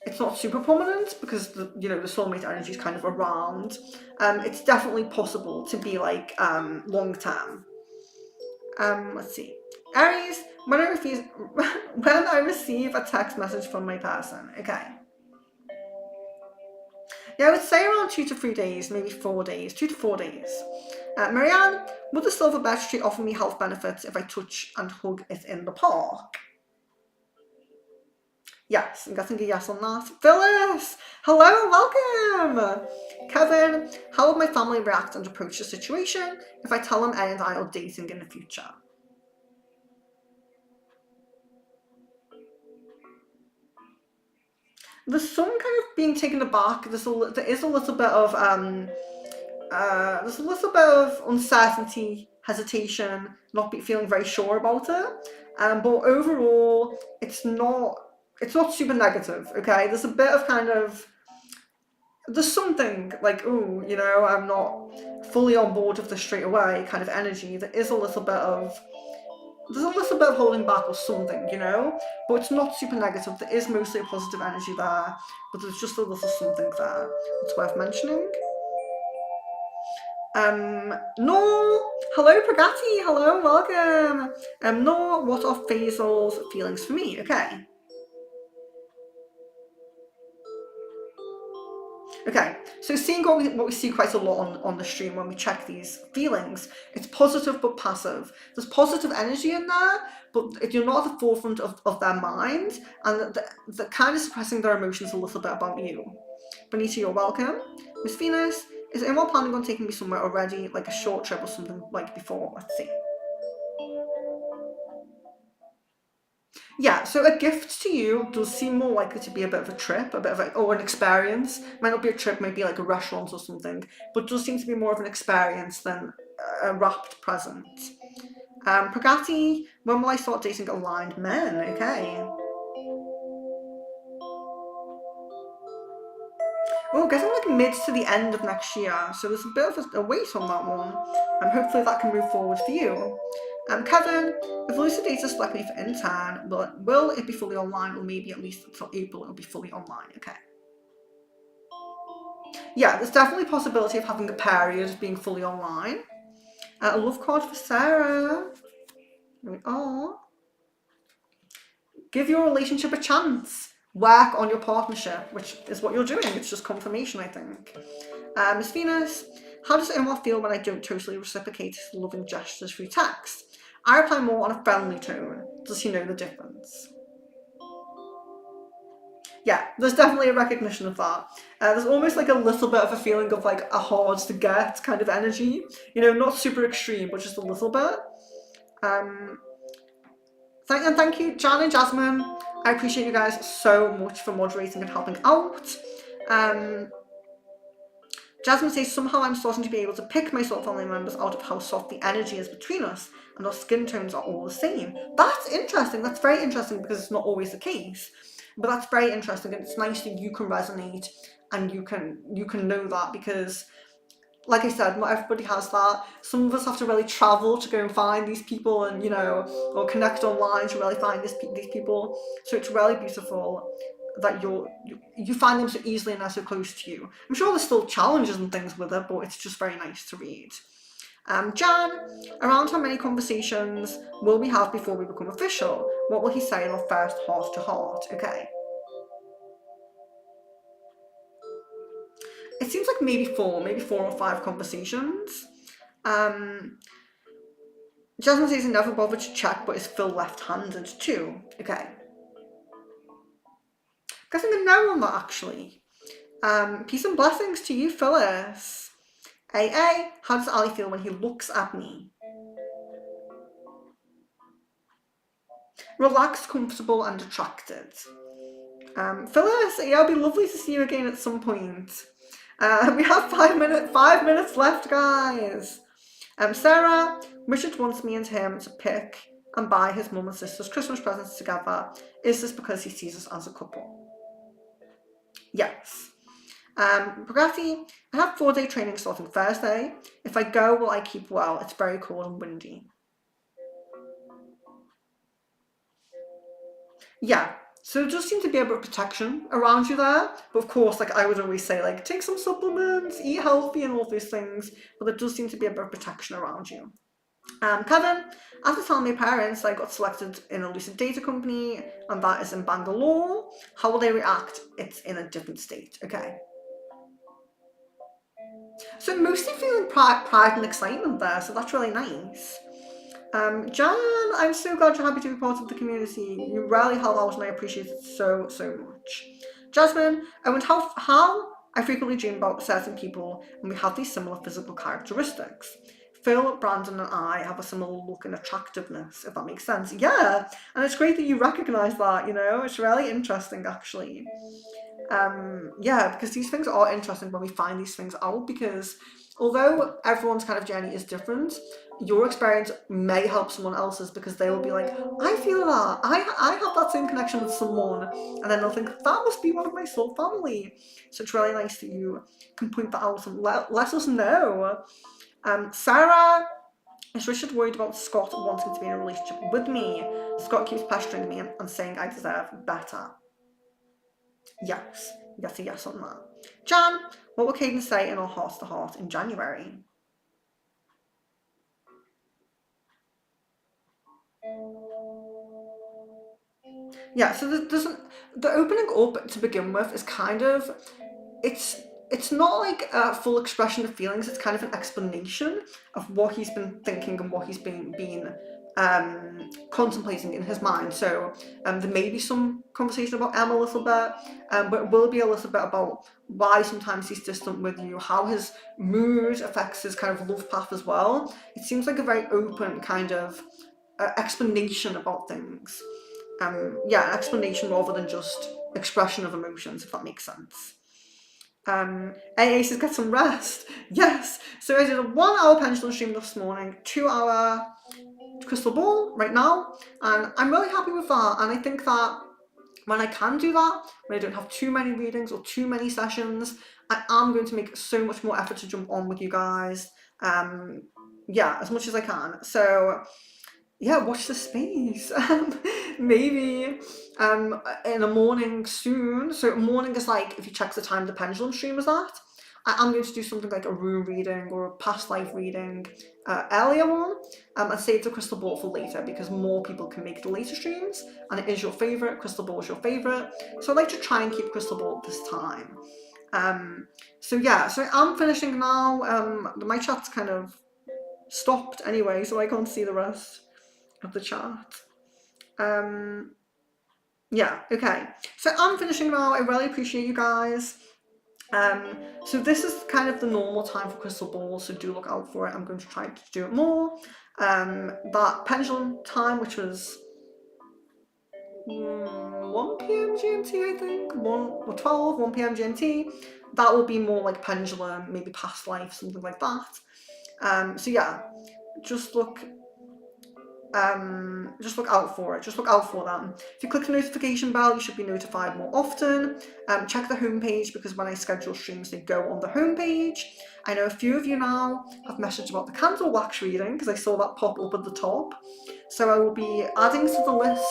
it's not super prominent because the soulmate energy is kind of around. It's definitely possible to be like long term. Let's see. Aries, when I receive a text message from my person. Okay. Yeah, I would say around 2 to 3 days, maybe 4 days, 2 to 4 days. Marianne, would the silver birch tree offer me health benefits if I touch and hug it in the park? Yes, I'm getting a yes on that. Phyllis, hello, welcome. Kevin, how would my family react and approach the situation if I tell them A and I are dating in the future? There's some kind of being taken aback. There is a little bit of there's a little bit of uncertainty, hesitation, not feeling very sure about it. But overall, it's not super negative. Okay, there's a bit of kind of there's something like, ooh, you know, I'm not fully on board with this straight away kind of energy. There is a little bit of, there's a little bit of holding back or something, you know, but it's not super negative. There is mostly a positive energy there, but there's just a little something there. It's worth mentioning. No, hello Pragati, hello, welcome. No, what are Faisal's feelings for me? Okay. Okay, so seeing what we see quite a lot on the stream when we check these feelings, it's positive but passive. There's positive energy in there, but you're not at the forefront of their mind, and they're kind of suppressing their emotions a little bit about you. Bonita, you're welcome. Miss Venus, is anyone planning on taking me somewhere already, like a short trip or something like before? Let's see. Yeah, so a gift to you does seem more likely to be a bit of a trip, a bit of or an experience. Might not be a trip, maybe like a restaurant or something, but does seem to be more of an experience than a wrapped present. Pragati, when will I start dating aligned men? Okay. Oh, getting like mid to the end of next year, so there's a bit of a wait on that one. Hopefully that can move forward for you. Kevin, if Lucidata select me for intern, will it be fully online, or maybe at least until April it'll be fully online? Okay. Yeah, there's definitely a possibility of having a period of being fully online. A love card for Sarah. Here we are. Give your relationship a chance. Work on your partnership, which is what you're doing. It's just confirmation, I think. Miss Venus, how does anyone feel when I don't totally reciprocate his loving gestures through text? I reply more on a friendly tone. Does he know the difference? Yeah, there's definitely a recognition of that. There's almost like a little bit of a feeling of like a hard to get kind of energy. You know, not super extreme, but just a little bit. Thank you, Jan and Jasmine. I appreciate you guys so much for moderating and helping out. Jasmine says, somehow I'm starting to be able to pick my sort of family members out of how soft the energy is between us, and our skin tones are all the same. That's interesting. That's very interesting because it's not always the case. But that's very interesting, and it's nice that you can resonate and you can know that, because like I said, not everybody has that. Some of us have to really travel to go and find these people, and you know, or connect online to really find these people. So it's really beautiful that you find them so easily and they're so close to you. I'm sure there's still challenges and things with it, but it's just very nice to read. Jan, around how many conversations will we have before we become official? What will he say in our first heart to heart? Okay. It seems like maybe four or five conversations. Jasmine says he never bothered to check, but is still left-handed too. Okay. Guessing a no on that, actually. Peace and blessings to you, Phyllis. AA, how does Ali feel when he looks at me? Relaxed, comfortable, and attracted. Phyllis, yeah, it'll be lovely to see you again at some point. We have 5 minutes left, guys. Sarah, Richard wants me and him to pick and buy his mum and sister's Christmas presents together. Is this because he sees us as a couple? Yes. Bugatti, I have 4-day training starting Thursday. If I go, will I keep well? It's very cold and windy. Yeah, so there does seem to be a bit of protection around you there. But of course, like I would always say, like take some supplements, eat healthy and all those things. But there does seem to be a bit of protection around you. Kevin, after telling my parents I got selected in a Lucidata company and that is in Bangalore, how will they react? It's in a different state. Okay. So mostly feeling pride and excitement there, so that's really nice. Jan, I'm so glad you're happy to be part of the community. You really help out and I appreciate it so much. Jasmine, I wonder how I frequently dream about certain people and we have these similar physical characteristics. Phil, Brandon, and I have a similar look and attractiveness, if that makes sense. Yeah, and it's great that you recognise that, you know, it's really interesting actually. Yeah, because these things are interesting when we find these things out, because although everyone's kind of journey is different, your experience may help someone else's, because they will be like, I feel that, I have that same connection with someone, and then they'll think, that must be one of my soul family. So it's really nice that you can point that out and let us know. Sarah, is Richard worried about Scott wanting to be in a relationship with me? Scott keeps pestering me and saying I deserve better. Yes, a yes on that. Jan, what will Caden say in our heart to heart in January? Yeah, so the opening up to begin with is kind of, it's not like a full expression of feelings, it's kind of an explanation of what he's been thinking and what he's been contemplating in his mind. So there may be some conversation about Emma a little bit, but it will be a little bit about why sometimes he's distant with you, how his mood affects his kind of love path as well. It seems like a very open kind of explanation about things. Yeah, an explanation rather than just expression of emotions, if that makes sense. AA says get some rest. Yes. So I did a 1 hour pendulum stream this morning, 2 hour crystal ball right now, and I'm really happy with that. And I think that when I can do that, when I don't have too many readings or too many sessions, I am going to make so much more effort to jump on with you guys. Yeah, as much as I can. So yeah, watch the space. Maybe in the morning soon. So morning is like, if you check the time the pendulum stream is at, I am going to do something like a rune reading or a past life reading earlier on, and save the crystal ball for later, because more people can make the later streams, and it is your favourite, crystal ball is your favourite, so I like to try and keep crystal ball this time. So yeah, so I'm finishing now. My chat's kind of stopped anyway, so I can't see the rest of the chat. Yeah, okay. So I'm finishing now. I really appreciate you guys. So this is kind of the normal time for crystal balls, so do look out for it. I'm going to try to do it more. That pendulum time, which was 1 p.m. GMT, I think, 1 p.m. GMT, that will be more like pendulum, maybe past life, something like that. So yeah, just look out for it. Just look out for that. If you click the notification bell, you should be notified more often. Check the homepage, because when I schedule streams, they go on the homepage. I know a few of you now have messaged about the candle wax reading, because I saw that pop up at the top. So I will be adding to the list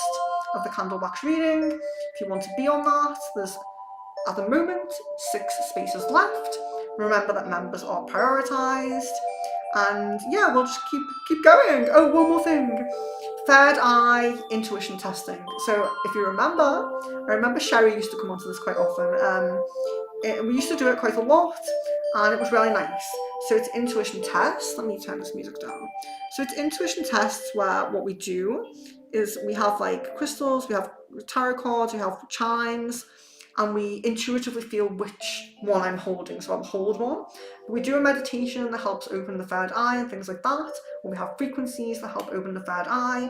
of the candle wax reading. If you want to be on that, there's at the moment 6 spaces left. Remember that members are prioritized. And yeah, we'll just keep going. Oh, one more thing. Third eye intuition testing. So if you remember, I remember Sherry used to come onto this quite often. We used to do it quite a lot, and it was really nice. So it's intuition tests. Let me turn this music down. So it's intuition tests where what we do is we have like crystals, we have tarot cards, we have chimes, and we intuitively feel which one I'm holding. So I'll hold one. We do a meditation that helps open the third eye and things like that. Or we have frequencies that help open the third eye.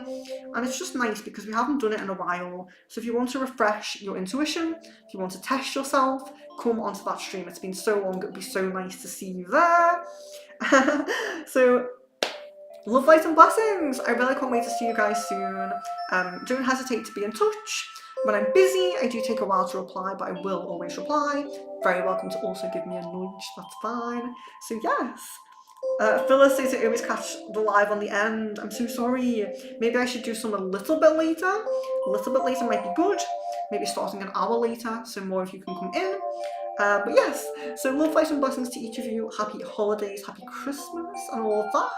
And it's just nice because we haven't done it in a while. So if you want to refresh your intuition, if you want to test yourself, come onto that stream. It's been so long, it would be so nice to see you there. So love, light and blessings. I really can't wait to see you guys soon. Don't hesitate to be in touch. When I'm busy, I do take a while to reply, but I will always reply. Very welcome to also give me a nudge, that's fine. So yes. Phyllis says I always catch the live on the end. I'm so sorry. Maybe I should do some a little bit later. A little bit later might be good. Maybe starting an hour later, so more of you can come in. But yes, so love, light and blessings to each of you. Happy holidays, happy Christmas, and all of that.